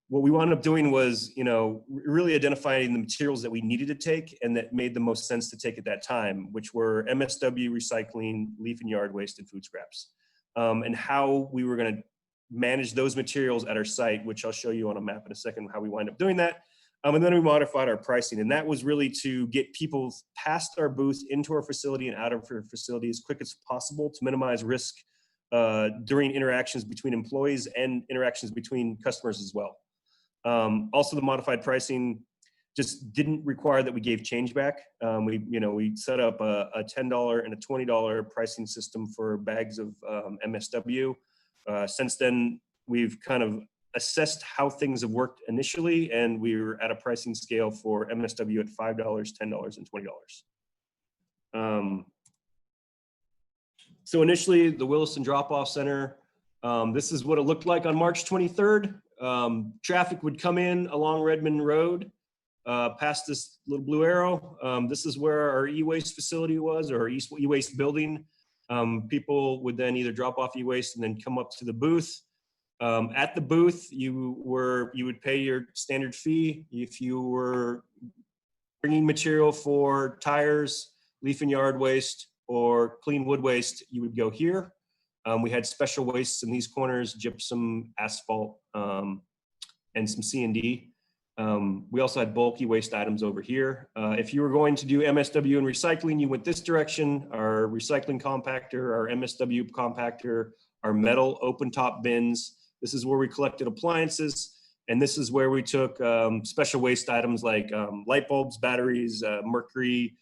what we wound up doing was, you know, really identifying the materials that we needed to take and that made the most sense to take at that time, which were MSW, recycling, leaf and yard waste, and food scraps. And how we were going to manage those materials at our site, which I'll show you on a map in a second, how we wind up doing that. And then we modified our pricing. And that was really to get people past our booth into our facility and out of our facility as quick as possible to minimize risk during interactions between employees and interactions between customers as well. Also, the modified pricing just didn't require that we gave change back. We set up a $10 and a $20 pricing system for bags of MSW. Since then, we've kind of assessed how things have worked initially, and we were at a pricing scale for MSW at $5, $10, and $20. So initially, the Williston Drop-Off Center, this is what it looked like on March 23rd. Traffic would come in along Redmond Road, past this little blue arrow. This is where our e-waste facility was, or our e-waste building. People would then either drop off e-waste and then come up to the booth. At the booth, you would pay your standard fee. If you were bringing material for tires, leaf and yard waste, or clean wood waste, you would go here. We had special wastes in these corners: gypsum, asphalt, and some C&D. We also had bulky waste items over here. If you were going to do MSW and recycling, you went this direction: our recycling compactor, our MSW compactor, our metal open top bins. This is where we collected appliances. And this is where we took special waste items like light bulbs, batteries, mercury,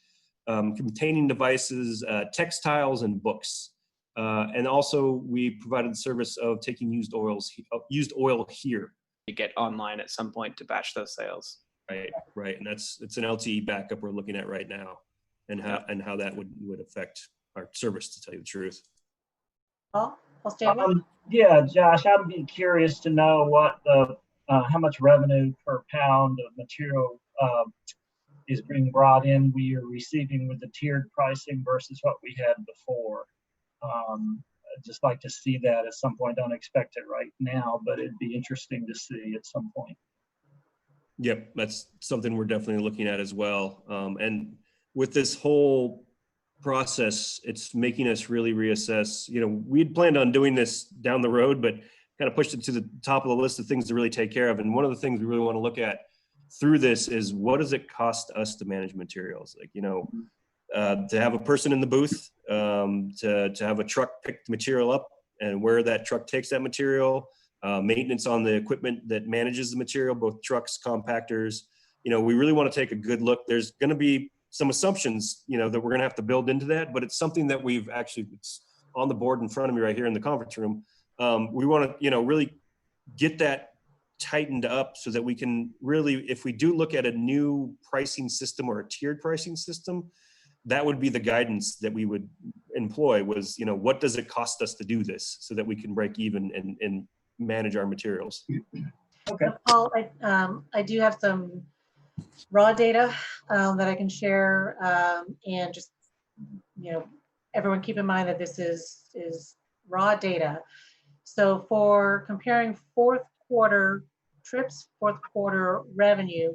containing devices, textiles, and books. And also we provided the service of taking used oil here. To get online at some point to batch those sales. Right. And it's an LTE backup we're looking at right now, and how that would affect our service, to tell you the truth. Paul Stanley? Yeah, Josh, I'd be curious to know what how much revenue per pound of material is being brought in we are receiving with the tiered pricing versus what we had before. I'd just like to see that at some point. Don't expect it right now, but it'd be interesting to see at some point. Yep, that's something we're definitely looking at as well. And with this whole process, it's making us really reassess. You know, we had planned on doing this down the road, but kind of pushed it to the top of the list of things to really take care of. And one of the things we really want to look at through this is, what does it cost us to manage materials? Like, you know, to have a person in the booth, to have a truck pick the material up and where that truck takes that material, maintenance on the equipment that manages the material, both trucks, compactors. You know, we really want to take a good look. There's going to be some assumptions, you know, that we're going to have to build into that, but it's something that we've actually, it's on the board in front of me right here in the conference room. We want to, you know, really get that tightened up so that we can really, if we do look at a new pricing system or a tiered pricing system, that would be the guidance that we would employ, was, you know, what does it cost us to do this so that we can break even and manage our materials. Okay. Paul, I do have some raw data that I can share, and just, you know, everyone keep in mind that this is raw data. So for comparing fourth quarter trips, fourth quarter revenue,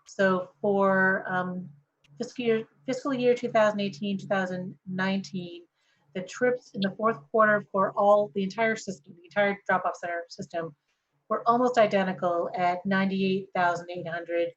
so for fiscal year 2018, 2019, the trips in the fourth quarter for the entire system, the entire drop-off center system, were almost identical at 98,800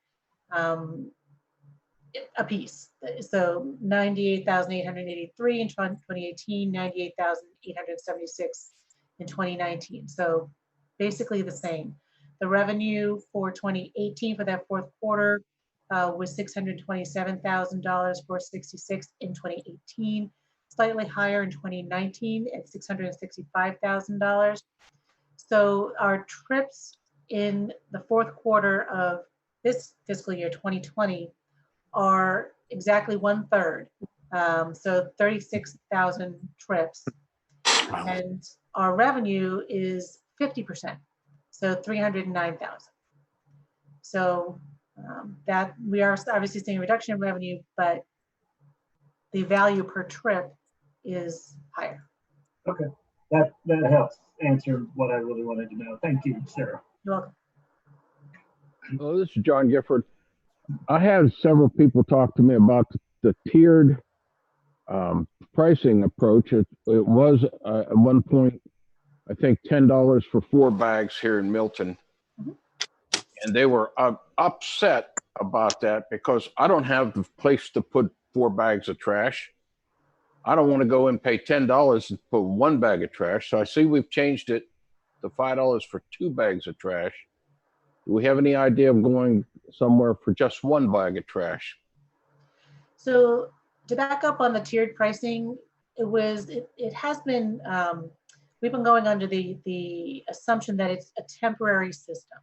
a piece. So 98,883 in 2018, 98,876 in 2019. So basically the same. The revenue for 2018 for that fourth quarter was $627,000 for 66 in 2018, slightly higher in 2019 at $665,000. So our trips in the fourth quarter of this fiscal year 2020 are exactly 1/3. So 36,000 trips. And our revenue is 50%, so 309,000. So that we are obviously seeing a reduction in revenue, but the value per trip is higher. Okay, that helps answer what I really wanted to know. Thank you, Sarah. You're welcome. Hello, this is John Gifford. I had several people talk to me about the tiered pricing approach. It was at one point, I think, $10 for 4 bags here in Milton. And they were upset about that because I don't have the place to put 4 bags of trash. I don't want to go and pay $10 and put 1 bag of trash. So I see we've changed it to $5 for 2 bags of trash. Do we have any idea of going somewhere for just 1 bag of trash? So to back up on the tiered pricing, it has been, we've been going under the assumption that it's a temporary system.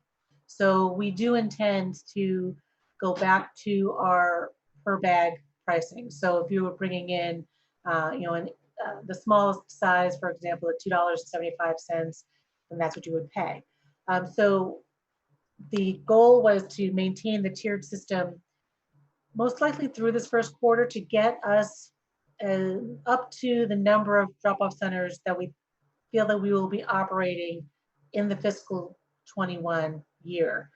So we do intend to go back to our per bag pricing. So if you were bringing in, the smallest size, for example, at $2.75, then that's what you would pay. So the goal was to maintain the tiered system most likely through this first quarter to get us up to the number of drop-off centers that we feel that we will be operating in the fiscal 21 year.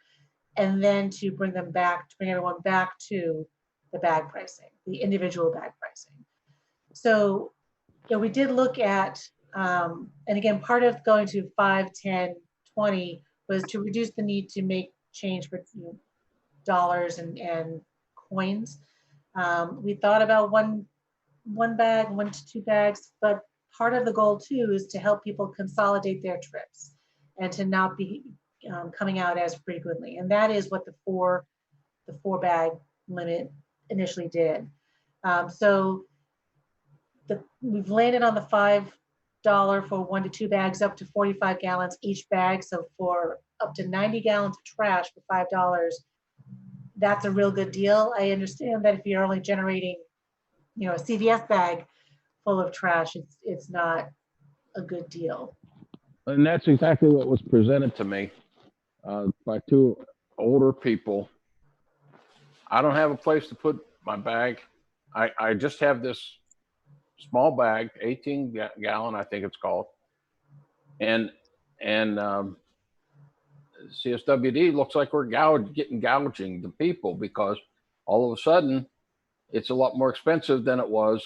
And then to bring everyone back to the bag pricing, the individual bag pricing. So we did look at, and again, part of going to 5, 10, 20 was to reduce the need to make change for dollars and coins. We thought about one bag, 1 to 2 bags, but part of the goal too is to help people consolidate their trips and to not be coming out as frequently. And that is what the 4 bag limit initially did. So we've landed on the $5 for 1 to 2 bags up to 45 gallons each bag. So for up to 90 gallons of trash for $5, that's a real good deal. I understand that if you're only generating, a CVS bag full of trash, it's not a good deal. And that's exactly what was presented to me by 2 older people. I don't have a place to put my bag. I just have this small bag, 18 gallon, I think it's called. And CSWD looks like we're gouging the people because all of a sudden it's a lot more expensive than it was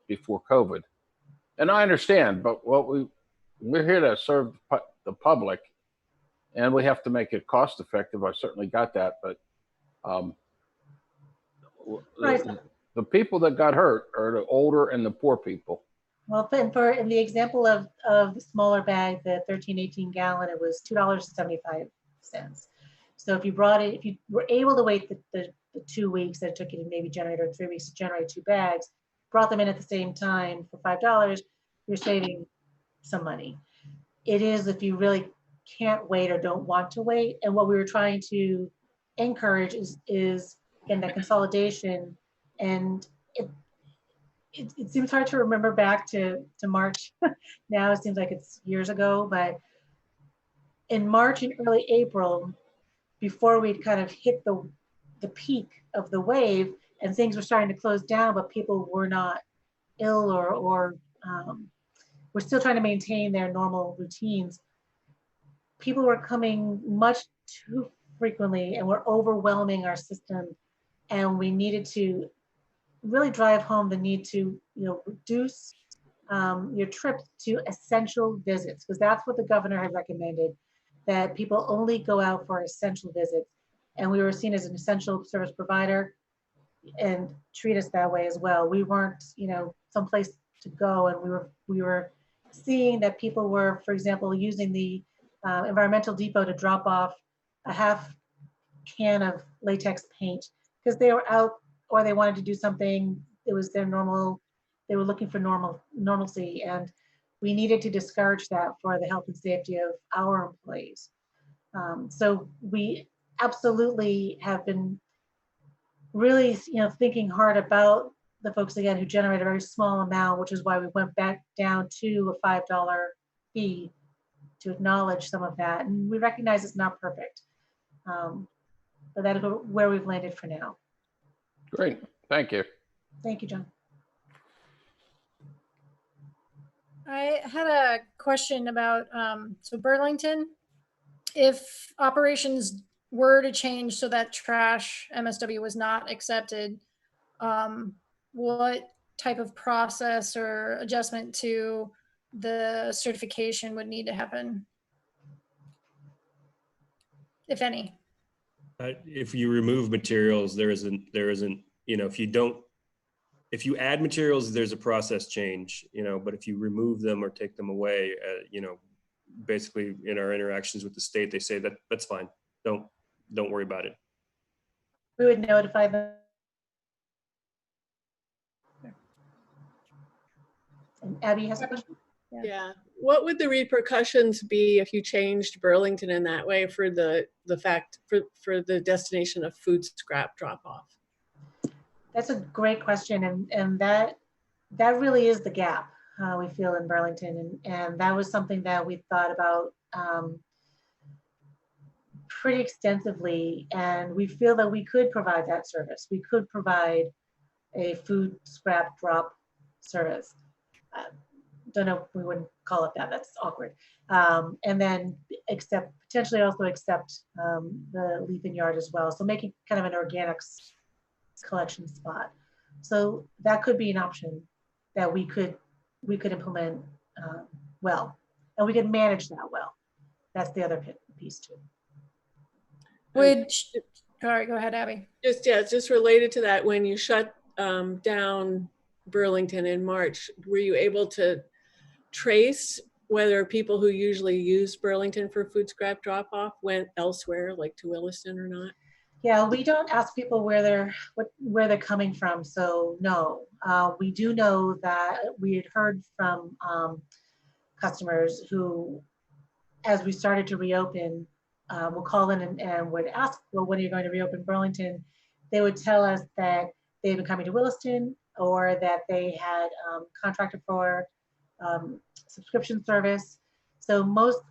before COVID. And I understand, but we're here to serve the public and we have to make it cost effective. I certainly got that, but Right. the people that got hurt are the older and the poor people. Well, in the example of the smaller bag, the 13, 18 gallon, it was $2.75. So if you were able to wait the 2 weeks that it took you to maybe generate, or 3 weeks to generate 2 bags, brought them in at the same time for $5, you're saving some money. It is if you really can't wait or don't want to wait. And what we were trying to encourage is again, that consolidation. And it seems hard to remember back to March. Now it seems like it's years ago, but in March and early April, before we'd kind of hit the peak of the wave and things were starting to close down, but people were not ill or were still trying to maintain their normal routines. People were coming much too frequently and were overwhelming our system. And we needed to really drive home the need to, reduce your trips to essential visits, because that's what the governor had recommended, that people only go out for essential visits. And we were seen as an essential service provider and treat us that way as well. We weren't, someplace to go, and we were seeing that people were, for example, using the environmental depot to drop off a half can of latex paint because they were out or they wanted to do something. It was their normal. They were looking for normalcy, and we needed to discourage that for the health and safety of our employees. So we absolutely have been really, thinking hard about the folks again who generate a very small amount, which is why we went back down to a $5 fee to acknowledge some of that. And we recognize it's not perfect, but that is where we've landed for now. Great, thank you. Thank you, John. I had a question about, so Burlington, if operations were to change so that trash MSW was not accepted, what type of process or adjustment to the certification would need to happen, if any? If you remove materials, there isn't, if you add materials, there's a process change, but if you remove them or take them away, basically in our interactions with the state, they say that that's fine. Don't worry about it. We would notify them. And Abby has a question. Yeah. What would the repercussions be if you changed Burlington in that way for the destination of food scrap drop off? That's a great question, and that really is the gap we feel in Burlington, and that was something that we thought about pretty extensively, and we feel that we could provide that service. We could provide a food scrap drop service. Don't know, we wouldn't call it that, that's awkward. And then potentially also accept the leaf and yard as well. So making kind of an organics collection spot. So that could be an option that we could implement well, and we could manage that well. That's the other piece too. All right, go ahead, Abby. Just related to that, when you shut down Burlington in March, were you able to trace whether people who usually use Burlington for food scrap drop off went elsewhere, like to Williston or not? Yeah, we don't ask people where they're coming from. So no, we do know that we had heard from customers who, as we started to reopen, will call in and would ask, well, when are you going to reopen Burlington? They would tell us that they've been coming to Williston, or that they had contracted for subscription service. So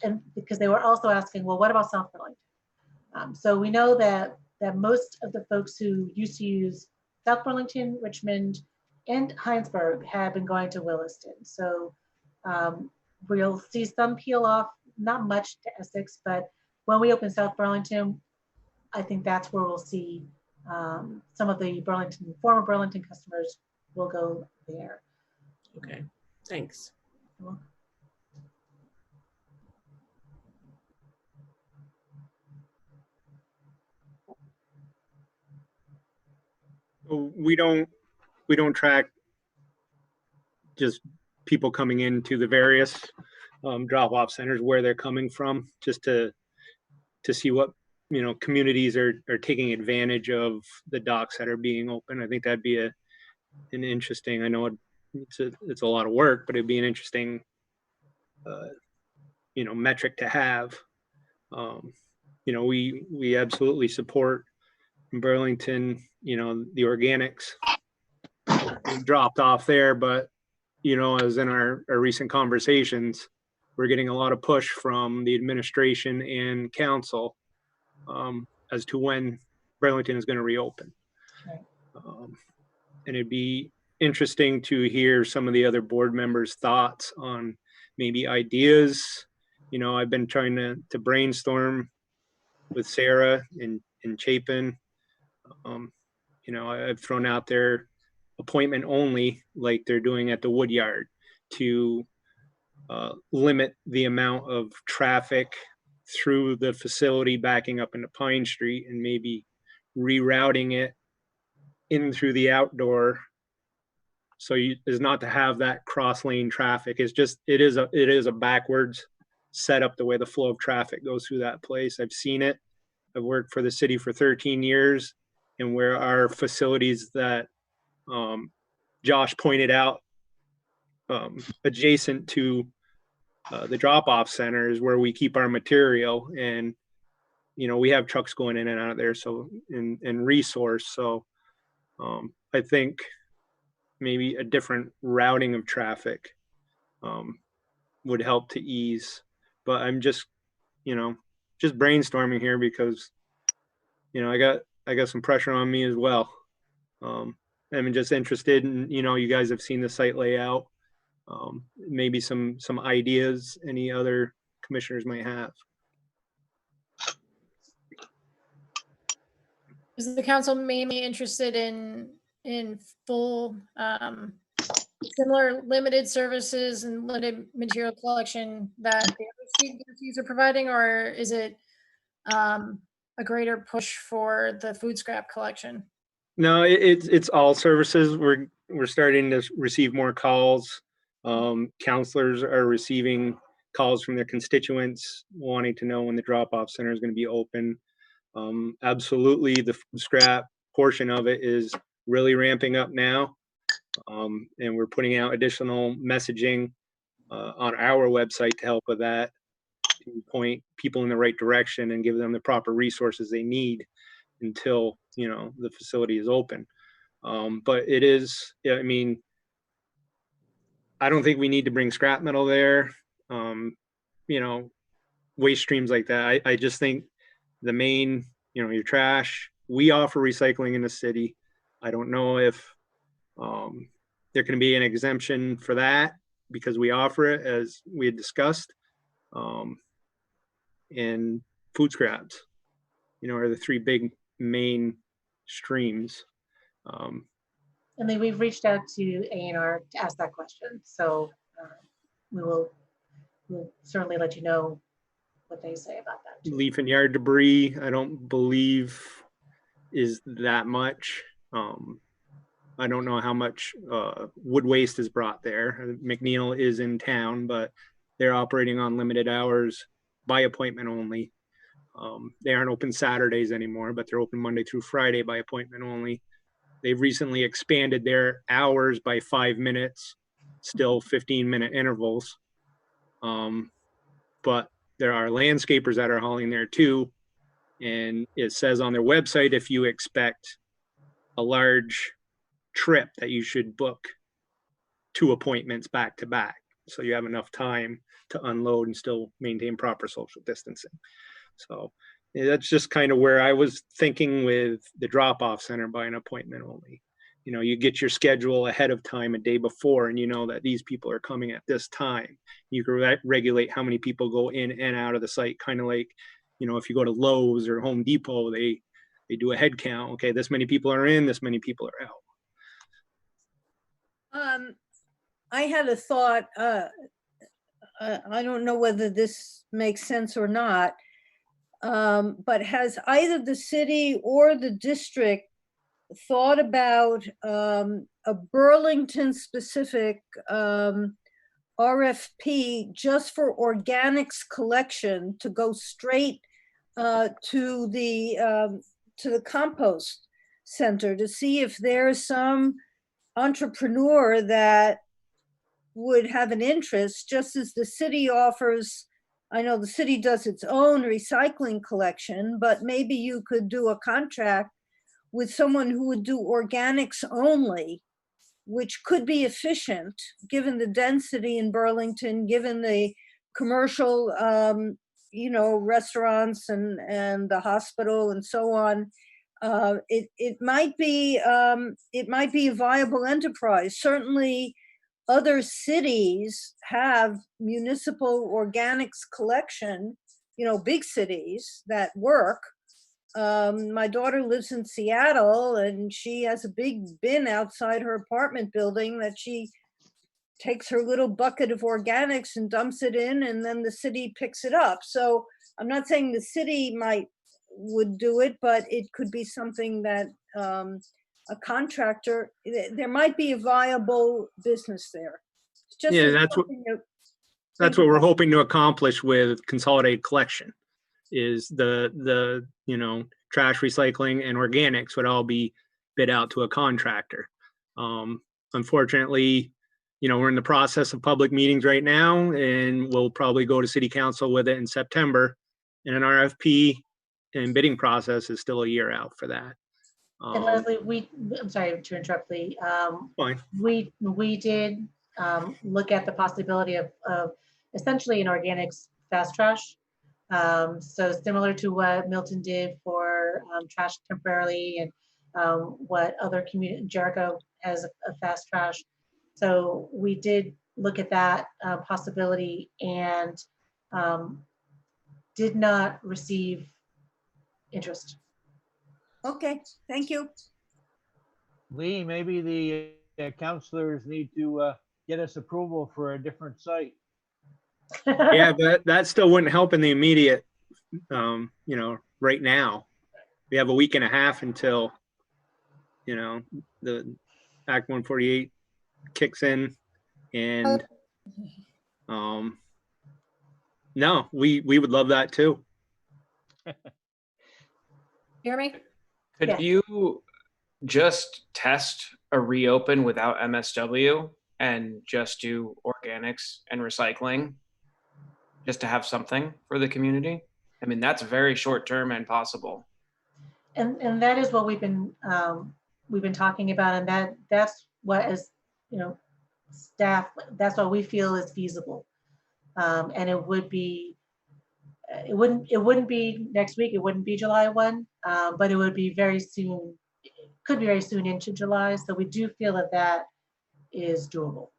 and because they were also asking, well, what about South Burlington? So we know that most of the folks who used to use South Burlington, Richmond, and Heinsberg have been going to Williston. So we'll see some peel off, not much to Essex, but when we open South Burlington, I think that's where we'll see some of the former Burlington customers will go there. Okay, thanks. You're welcome. We don't track just people coming into the various drop-off centers, where they're coming from, just to see what communities are taking advantage of the docks that are being open. I think that'd be an interesting. I know it's a lot of work, but it'd be an interesting metric to have. We absolutely support Burlington, the organics dropped off there, but as in our recent conversations, we're getting a lot of push from the administration and council as to when Burlington is going to reopen. And it'd be interesting to hear some of the other board members' thoughts on maybe ideas. I've been trying to brainstorm with Sarah and Chapin. I've thrown out there appointment only, like they're doing at the wood yard, to limit the amount of traffic through the facility backing up into Pine Street, and maybe rerouting it in through the outdoor. So is not to have that cross lane traffic. It's just, it is a backwards setup, the way the flow of traffic goes through that place. I've seen it. I've worked for the city for 13 years, and where our facilities that Josh pointed out, adjacent to the drop-off center, is where we keep our material, and we have trucks going in and out of there, so and resource. So I think maybe a different routing of traffic would help to ease. But I'm just brainstorming here, because I got some pressure on me as well. I'm just interested in, you guys have seen the site layout. Maybe some ideas any other commissioners might have. Is the council mainly interested in full similar limited services and limited material collection that the other state agencies are providing, or is it a greater push for the food scrap collection? No, it's all services. We're starting to receive more calls. Counselors are receiving calls from their constituents wanting to know when the drop-off center is going to be open. Absolutely, the food scrap portion of it is really ramping up now. And we're putting out additional messaging on our website to help with that, to point people in the right direction and give them the proper resources they need until the facility is open. But it is, I mean, I don't think we need to bring scrap metal there. Waste streams like that. I just think the main, your trash, we offer recycling in the city. I don't know if there can be an exemption for that, because we offer it, as we had discussed. And food scraps, are the three big main streams. And then we've reached out to A&R to ask that question. So we'll certainly let you know what they say about that too. Leaf and yard debris, I don't believe is that much. I don't know how much wood waste is brought there. McNeil is in town, but they're operating on limited hours by appointment only. They aren't open Saturdays anymore, but they're open Monday through Friday by appointment only. They've recently expanded their hours by 5 minutes, still 15-minute intervals. But there are landscapers that are hauling there too. And it says on their website, if you expect a large trip, that you should book 2 appointments back to back, so you have enough time to unload and still maintain proper social distancing. So that's just kind of where I was thinking with the drop-off center by an appointment only. You get your schedule ahead of time, a day before, and you know that these people are coming at this time. You can regulate how many people go in and out of the site, kind of like, if you go to Lowe's or Home Depot, they do a head count. Okay, this many people are in, this many people are out. I had a thought, I don't know whether this makes sense or not, but has either the city or the district thought about a Burlington specific RFP just for organics collection to go straight to the compost center, to see if there's some entrepreneur that would have an interest, just as the city offers. I know the city does its own recycling collection, but maybe you could do a contract with someone who would do organics only, which could be efficient given the density in Burlington, given the commercial, restaurants and the hospital and so on. It might be a viable enterprise. Certainly, other cities have municipal organics collection, big cities that work. My daughter lives in Seattle and she has a big bin outside her apartment building that she takes her little bucket of organics and dumps it in, and then the city picks it up. So I'm not saying the city would do it, but it could be something that a contractor, there might be a viable business there. It's just Yeah, that's what we're hoping to accomplish with consolidated collection, is the trash, recycling, and organics would all be bid out to a contractor. Unfortunately, we're in the process of public meetings right now, and we'll probably go to city council with it in September. And an RFP and bidding process is still a year out for that. And Leslie, I'm sorry to interrupt, Lee. Fine. We did look at the possibility of essentially an organics fast trash. So similar to what Milton did for trash temporarily, and what other community, Jericho has a fast trash. So we did look at that possibility and did not receive interest. Okay, thank you. Lee, maybe the counselors need to get us approval for a different site. Yeah, but that still wouldn't help in the immediate, right now. We have a week and a half until, the Act 148 kicks in, and no, we would love that too. Jeremy? Could Yeah. you just test a reopen without MSW and just do organics and recycling, just to have something for the community? I mean, that's very short term and possible. And that is what we've been talking about, and that's what, as staff, that's what we feel is feasible. And it wouldn't be next week, it wouldn't be July 1, but it would be very soon, could be very soon into July. So we do feel that is doable.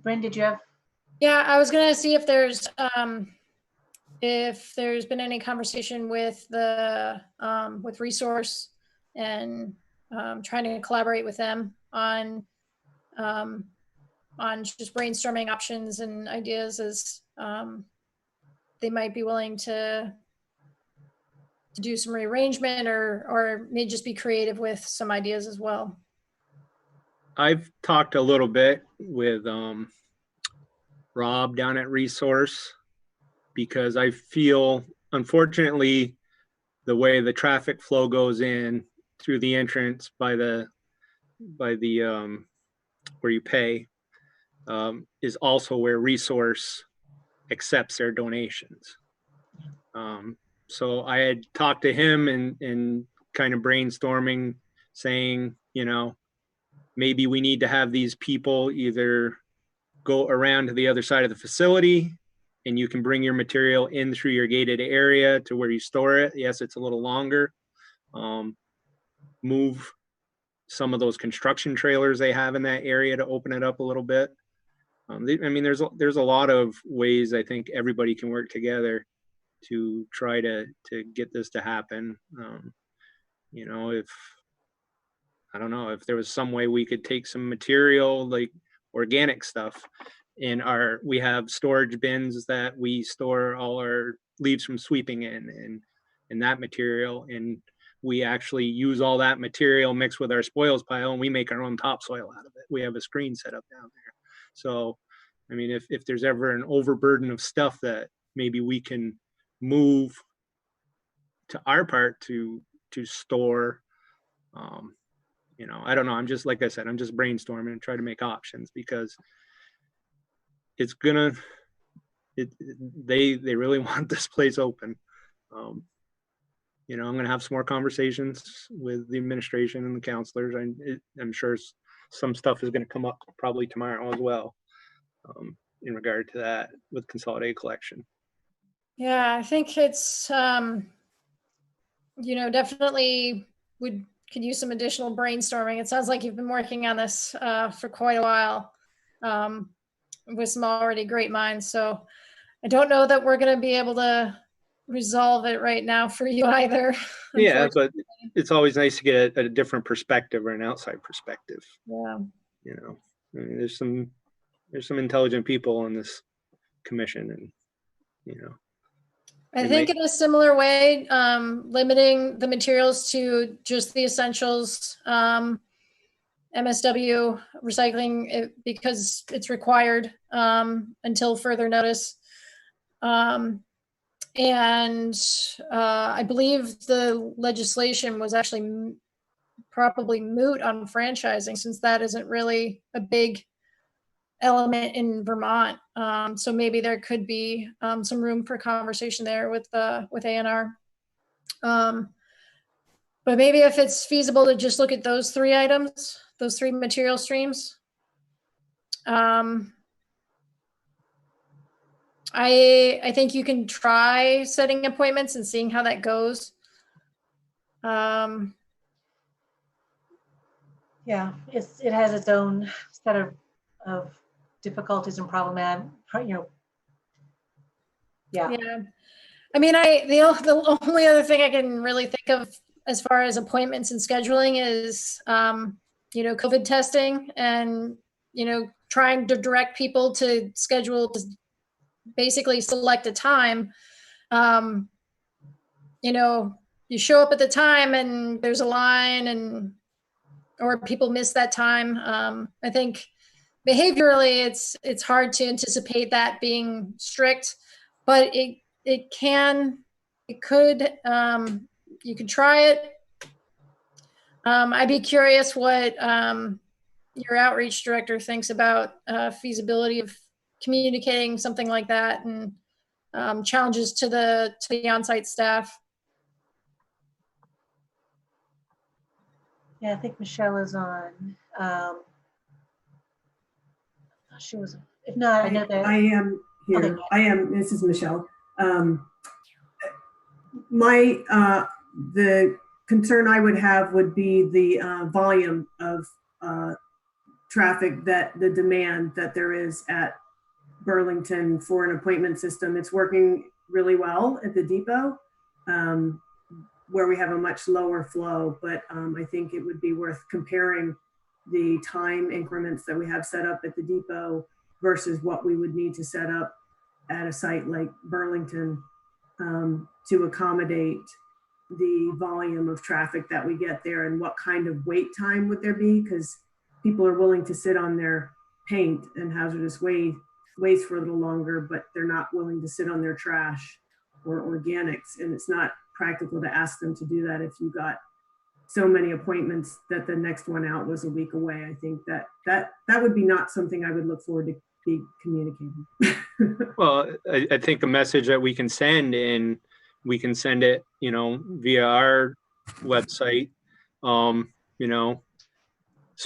Bryn, did you have? Yeah, I was gonna see if there's been any conversation with the with Resource and trying to collaborate with them on just brainstorming options and ideas, as they might be willing to do some rearrangement or may just be creative with some ideas as well. I've talked a little bit with Rob down at Resource, because I feel, unfortunately, the way the traffic flow goes in through the entrance by the where you pay is also where Resource accepts their donations. So I had talked to him and kind of brainstorming, saying, maybe we need to have these people either go around to the other side of the facility, and you can bring your material in through your gated area to where you store it. Yes, it's a little longer. Move some of those construction trailers they have in that area to open it up a little bit. There's a lot of ways I think everybody can work together to try to get this to happen. If there was some way we could take some material like organic stuff we have storage bins that we store all our leaves from sweeping in and that material, and we actually use all that material mixed with our spoils pile, and we make our own topsoil out of it. We have a screen set up down there. So, if there's ever an overburden of stuff that maybe we can move to our part to store, I don't know. I'm just, like I said, I'm just brainstorming and try to make options, because they really want this place open. I'm going to have some more conversations with the administration and the counselors. I'm sure some stuff is going to come up probably tomorrow as well, in regard to that with consolidated collection. Yeah, I think it's definitely could use some additional brainstorming. It sounds like you've been working on this for quite a while with some already great minds. So I don't know that we're going to be able to resolve it right now for you either. Yeah, but it's always nice to get a different perspective or an outside perspective. Yeah. You know, I mean, there's some intelligent people in this commission, and you know. I think in a similar way, limiting the materials to just the essentials, MSW recycling, because it's required until further notice. And I believe the legislation was actually probably moot on franchising, since that isn't really a big element in Vermont. So maybe there could be some room for conversation there with A&R. But maybe if it's feasible to just look at those 3 items, those 3 material streams. I think you can try setting appointments and seeing how that goes. Yeah, it has its own set of difficulties and problematic, Yeah. I mean, the only other thing I can really think of as far as appointments and scheduling is, COVID testing and, trying to direct people to schedule, to basically select a time. You show up at the time and there's a line or people miss that time. I think behaviorally it's hard to anticipate that being strict, but you could try it. I'd be curious what your outreach director thinks about feasibility of communicating something like that, and challenges to the on-site staff. Yeah, I think Michelle is on. She was. If not, I know that I am here. Okay. This is Michelle. The concern I would have would be the volume of traffic, that the demand that there is at Burlington for an appointment system. It's working really well at the depot, where we have a much lower flow, but I think it would be worth comparing the time increments that we have set up at the depot versus what we would need to set up at a site like Burlington to accommodate the volume of traffic that we get there, and what kind of wait time would there be, because people are willing to sit on their paint and hazardous waste for a little longer, but they're not willing to sit on their trash or organics, and it's not practical to ask them to do that if you got so many appointments that the next one out was a week away. I think that would be not something I would look forward to be communicating. Well, I think a message that we can send, and we can send it, via our website. So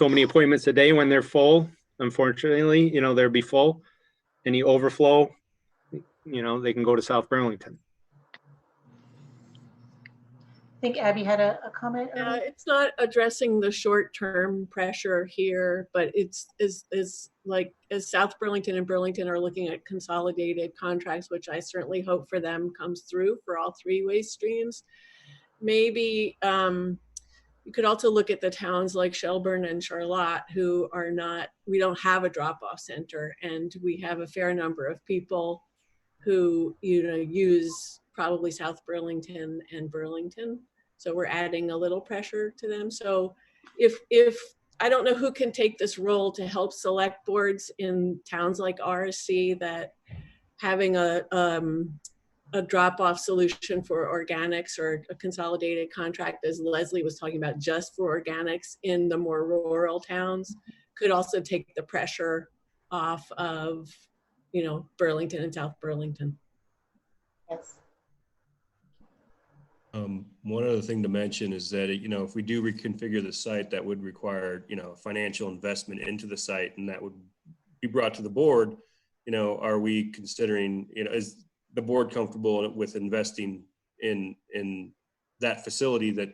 many appointments a day when they're full. Unfortunately, they'll be full. Any overflow, they can go to South Burlington. I think Abby had a comment. It's not addressing the short-term pressure here, but it's like, as South Burlington and Burlington are looking at consolidated contracts, which I certainly hope for them comes through for all 3 waste streams. Maybe you could also look at the towns like Shelburne and Charlotte, who are not, we don't have a drop-off center, and we have a fair number of people who use probably South Burlington and Burlington. So we're adding a little pressure to them. So if I don't know who can take this role to help select boards in towns like ours see that having a drop-off solution for organics, or a consolidated contract, as Leslie was talking about, just for organics in the more rural towns, could also take the pressure off of, Burlington and South Burlington. Yes. One other thing to mention is that, if we do reconfigure the site, that would require, financial investment into the site, and that would be brought to the board. Are we considering, is the board comfortable with investing in that facility that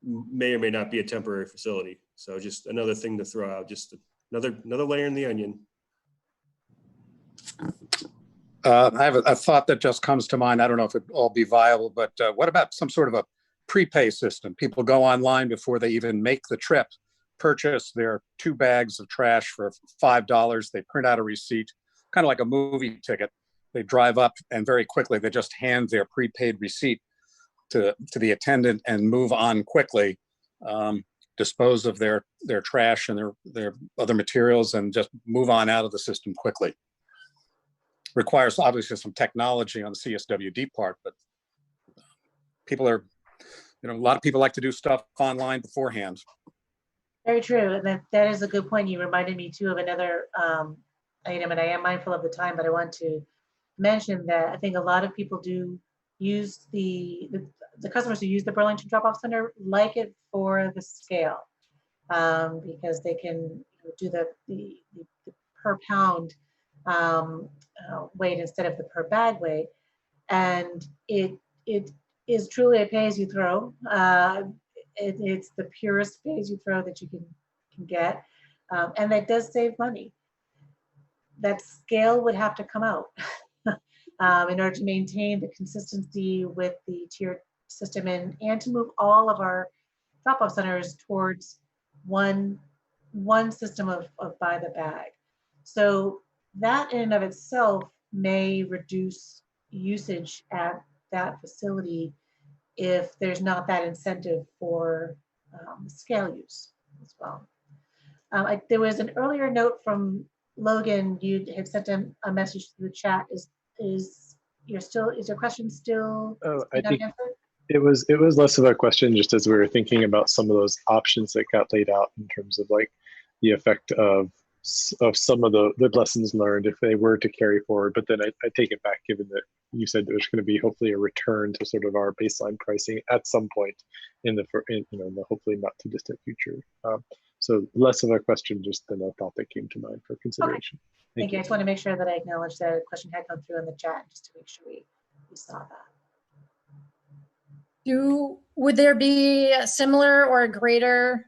may or may not be a temporary facility? So just another thing to throw out, just another layer in the onion. I have a thought that just comes to mind. I don't know if it'd all be viable, but what about some sort of a prepay system? People go online before they even make the trip, purchase their 2 bags of trash for $5. They print out a receipt, kind of like a movie ticket. They drive up and very quickly they just hand their prepaid receipt to the attendant and move on quickly, dispose of their trash and their other materials and just move on out of the system quickly. Requires obviously some technology on the CSWD part, but people are, a lot of people like to do stuff online beforehand. Very true. And that is a good point. You reminded me too of another item, and I am mindful of the time, but I want to mention that I think a lot of people do use the customers who use the Burlington Drop-Off Center like it for the scale, because they can do the per pound weight instead of the per bag weight, and it is truly a pay-as-you-throw. It's the purest pay-as-you-throw that you can get, and that does save money. That scale would have to come out in order to maintain the consistency with the tiered system and to move all of our drop-off centers towards one system of buy the bag. So that in and of itself may reduce usage at that facility if there's not that incentive for scale use as well. There was an earlier note from Logan. You had sent a message to the chat. Is your question still I think unanswered? it was less of a question, just as we were thinking about some of those options that got laid out in terms of like the effect of some of the lessons learned if they were to carry forward. But then I take it back, given that you said there's going to be hopefully a return to sort of our baseline pricing at some point in the hopefully not too distant future. So less of a question, just than a thought that came to mind for consideration. Okay. Thank you. I just want to make sure that I acknowledge that a question had come through in the chat, just to make sure we saw that. Would there be a similar or a greater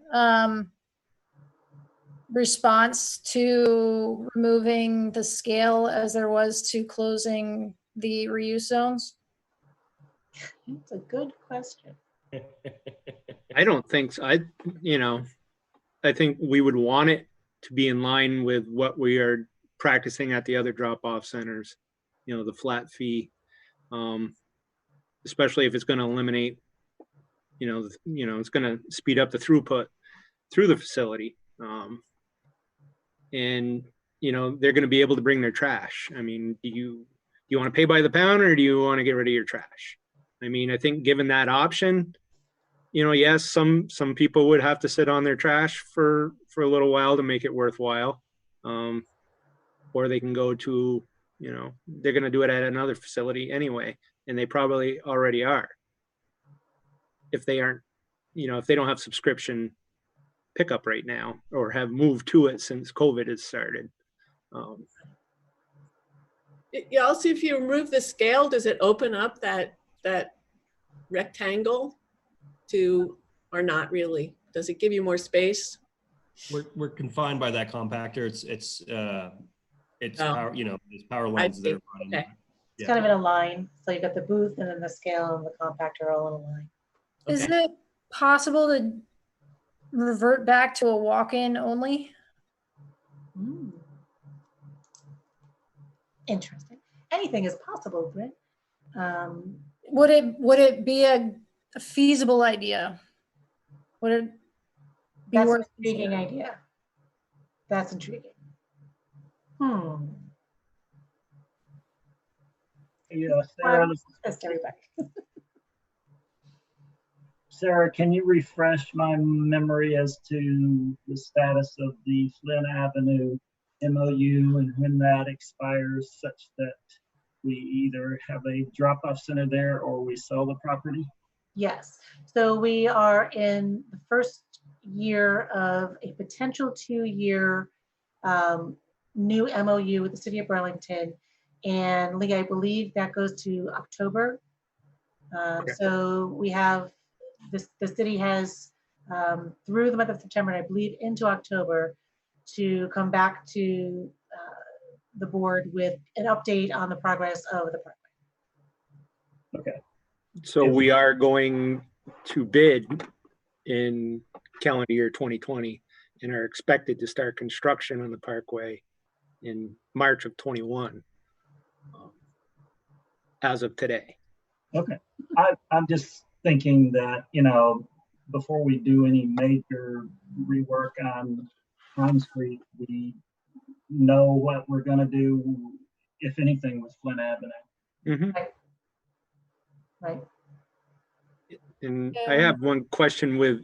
response to removing the scale as there was to closing the reuse zones? That's a good question. I don't think so. I think we would want it to be in line with what we are practicing at the other drop-off centers, the flat fee, especially if it's going to eliminate, it's going to speed up the throughput through the facility. And, they're going to be able to bring their trash. I mean, do you want to pay by the pound or do you want to get rid of your trash? I mean, I think given that option, yes, some people would have to sit on their trash for a little while to make it worthwhile. Or they can go to, they're going to do it at another facility anyway, and they probably already are. If they aren't, if they don't have subscription pickup right now or have moved to it since COVID has started. Yeah, also, if you remove the scale, does it open up that rectangle to, or not really? Does it give you more space? We're confined by that compactor. It's power, there's power I lines that see. are running. Okay. It's kind of in a line. So you've got the booth and then the scale and the compactor all in a line. Is it possible to revert back to a walk-in only? Interesting. Anything is possible, Britt. Would it be a feasible idea? Would it be That's an worth intriguing idea. That's intriguing. Yeah, Sarah, Sarah, can you refresh my memory as to the status of the Flynn Avenue MOU and when that expires, such that we either have a drop-off center there or we sell the property? Yes. So we are in the first year of a potential 2-year new MOU with the city of Burlington. And Lee, I believe that goes to October. So we have the city has through the month of September, and I believe into October, to come back to the board with an update on the progress of the parkway. Okay. So we are going to bid in calendar year 2020 and are expected to start construction on the parkway in March of 21 as of today. Okay. I'm just thinking that, you know, before we do any major rework on Pine Street, we know what we're gonna do, if anything, with Flint Avenue. Mm-hmm. Right. And I have one question with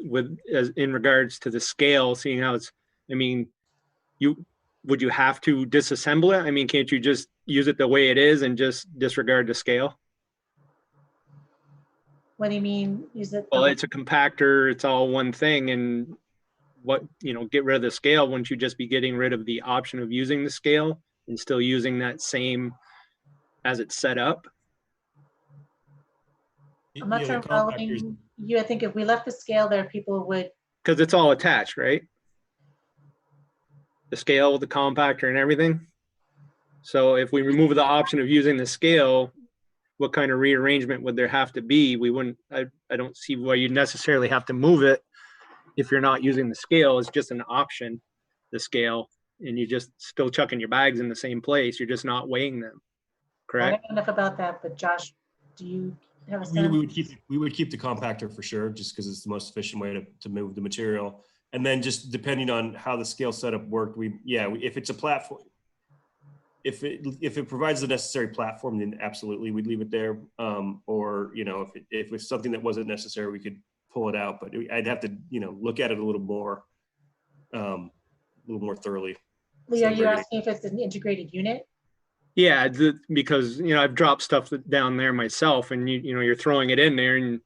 as in regards to the scale, seeing how it's, I mean, would you have to disassemble it? I mean, can't you just use it the way it is and just disregard the scale? What do you mean? Use it? Well, it's a compactor, it's all one thing, and what, you know, get rid of the scale, wouldn't you just be getting rid of the option of using the scale and still using that same as it's set up? I'm not sure I'm following you. I think if we left the scale there, people would. Because it's all attached, right? The scale, the compactor and everything. So if we remove the option of using the scale, what kind of rearrangement would there have to be? We wouldn't, I don't see why you necessarily have to move it if you're not using the scale. It's just an option, the scale, and you just still chucking your bags in the same place. You're just not weighing them, correct? I don't know enough about that, but Josh, do you have a We sense? would keep the compactor for sure, just because it's the most efficient way to move the material. And then just depending on how the scale setup worked, if it's a platform, if it provides the necessary platform, then absolutely we'd leave it there. Or, you know, if it's something that wasn't necessary, we could pull it out. But I'd have to, you know, look at it a little more thoroughly. Lee, are you asking if it's an integrated unit? Yeah, because, you know, I've dropped stuff down there myself, and you know, you're throwing it in there and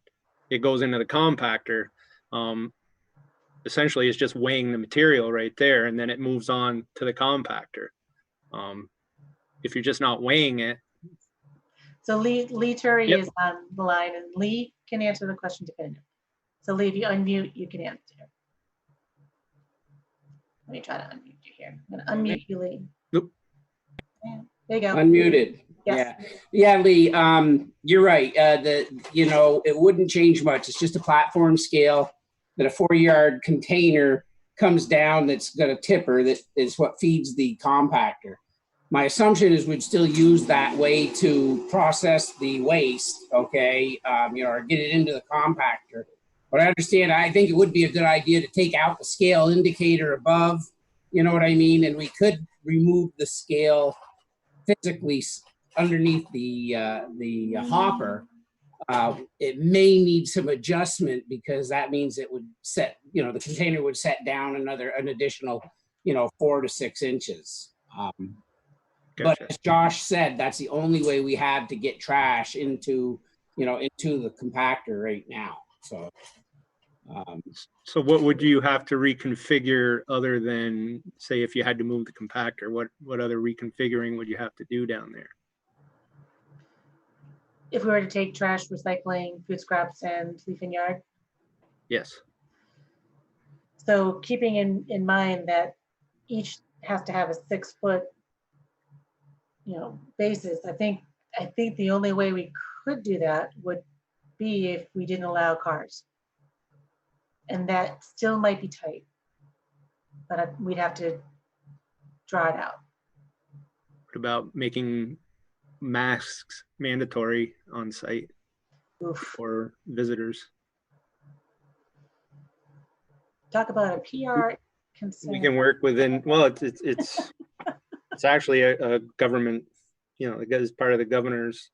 it goes into the compactor. Essentially, it's just weighing the material right there, and then it moves on to the compactor. If you're just not weighing it. So Lee Turry Yep. is on the line, and Lee can answer the question definitively. So Lee, if you unmute, you can answer. Let me try to unmute you here. I'm gonna unmute you, Lee. Nope. Yeah, there you go. Unmuted. Yes. Yeah, Lee, you're right. You know, it wouldn't change much. It's just a platform scale that a 4-yard container comes down that's got a tipper that is what feeds the compactor. My assumption is we'd still use that way to process the waste, okay, you know, or get it into the compactor. But I think it would be a good idea to take out the scale indicator above, you know what I mean? And we could remove the scale physically underneath the hopper. It may need some adjustment because that means it would set, you know, the container would set down an additional, you know, 4 to 6 inches. But as Josh said, that's the only way we have to get trash into the compactor right now. So what would you have to reconfigure other than, say, if you had to move the compactor? What other reconfiguring would you have to do down there? If we were to take trash, recycling, food scraps, and leaf and yard. Yes. So keeping in mind that each has to have a 6-foot, you know, basis, I think the only way we could do that would be if we didn't allow cars. And that still might be tight, but we'd have to draw it out. What about making masks mandatory on site for visitors? Talk about a PR concern. We can work within, well, it's actually a government, you know, it's part of the governor's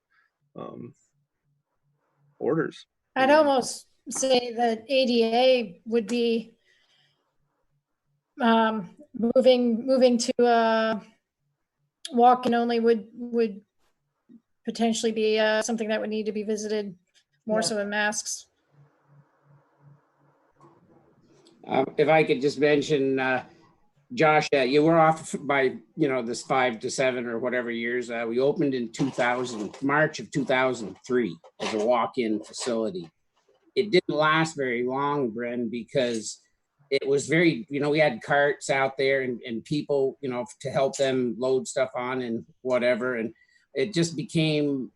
orders. I'd almost say that ADA would be moving to walk-in only would potentially be something that would need to be visited more so in masks. If I could just mention, Josh, you were off by, you know, this 5 to 7 or whatever years. We opened in March of 2003 as a walk-in facility. It didn't last very long, Bren, because it was very, we had carts out there and people, to help them load stuff on and whatever. And it just became,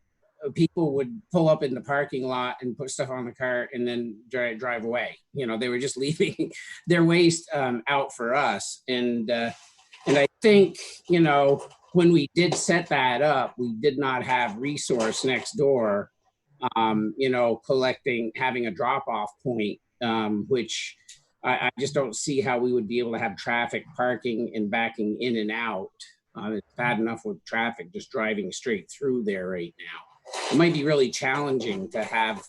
people would pull up in the parking lot and put stuff on the cart and then drive away. They were just leaving their waste out for us. And I think, when we did set that up, we did not have resource next door, collecting, having a drop-off point, which I just don't see how we would be able to have traffic parking and backing in and out. It's bad enough with traffic just driving straight through there right now. It might be really challenging to have,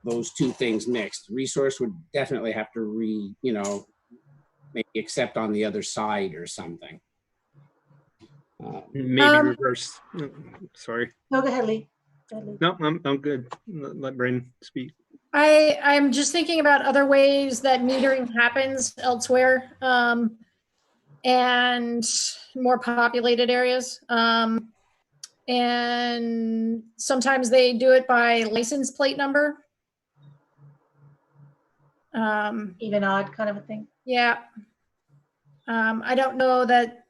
those two things mixed. Resource would definitely have to maybe accept on the other side or something. Maybe reverse. Sorry. No, go ahead, Lee. Go ahead, Lee. No, I'm good. Let Brandon speak. I'm just thinking about other ways that metering happens elsewhere, and more populated areas. And sometimes they do it by license plate number. Even odd kind of a thing. Yeah. I don't know that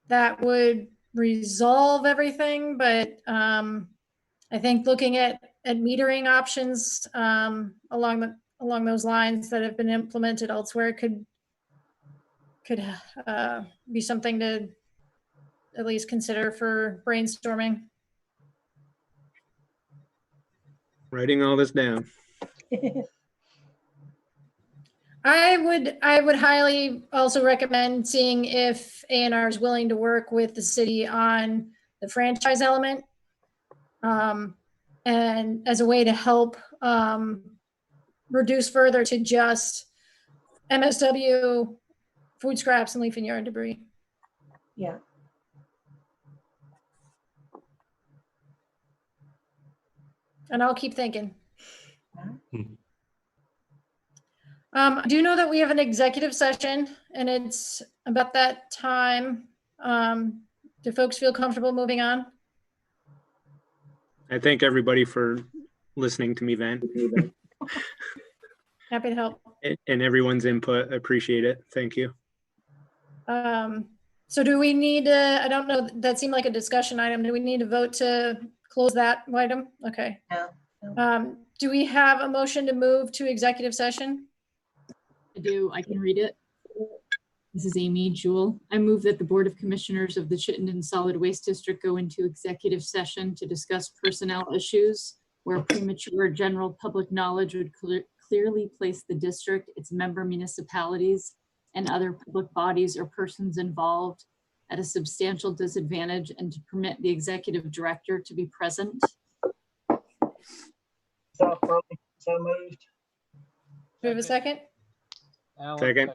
that would resolve everything, but I think looking at metering options along those lines that have been implemented elsewhere could be something to at least consider for brainstorming. Writing all this down. I would highly also recommend seeing if A&R is willing to work with the city on the franchise element, and as a way to help reduce further to just MSW, food scraps, and leaf and yard debris. Yeah. And I'll keep thinking. I do know that we have an executive session and it's about that time. Do folks feel comfortable moving on? I thank everybody for listening to me, Van. Happy to help. And everyone's input. I appreciate it. Thank you. So do we need to, I don't know, that seemed like a discussion item. Do we need to vote to close that item? Okay. No. Do we have a motion to move to executive session? I do. I can read it. This is Amy Jewell. I move that the Board of Commissioners of the Chittenden Solid Waste District go into executive session to discuss personnel issues where premature general public knowledge would clearly place the district, its member municipalities, and other public bodies or persons involved at a substantial disadvantage, and to permit the executive director to be present. So moved. Do we have a second? Alan, Second.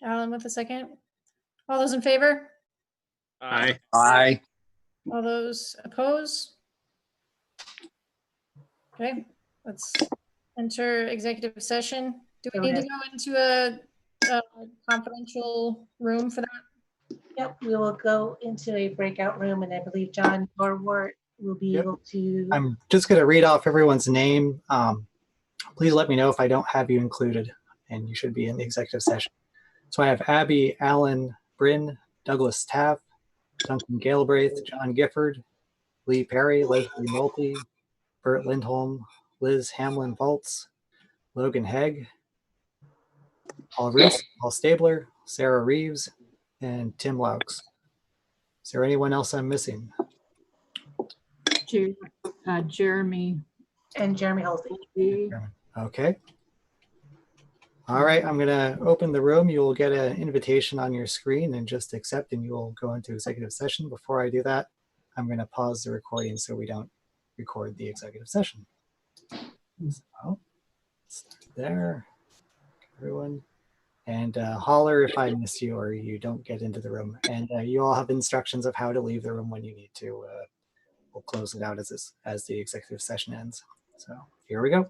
Alan with a second. All those in favor? Aye. Aye. All those opposed? Okay, let's enter executive session. Do we need to go into a confidential room for that? Yep, we will go into a breakout room, and I believe John Gorwart will be able to. I'm just going to read off everyone's name. Please let me know if I don't have you included, and you should be in the executive session. So I have Abby, Allen, Bryn, Douglas Taff, Duncan Galbraith, John Gifford, Lee Perry, Leslie Nolte, Bert Lindholm, Liz Hamlin Volts, Logan Hegg, Paul Roos, Paul Stabler, Sarah Reeves, and Tim Laux. Is there anyone else I'm missing? Jeremy. And Jeremy Halsey. Okay. All right, I'm going to open the room. You will get an invitation on your screen and just accept, and you will go into executive session. Before I do that, I'm going to pause the recording so we don't record the executive session. So, start there, everyone. And holler if I miss you or you don't get into the room. And you all have instructions of how to leave the room when you need to. We'll close it out as the executive session ends. So here we go.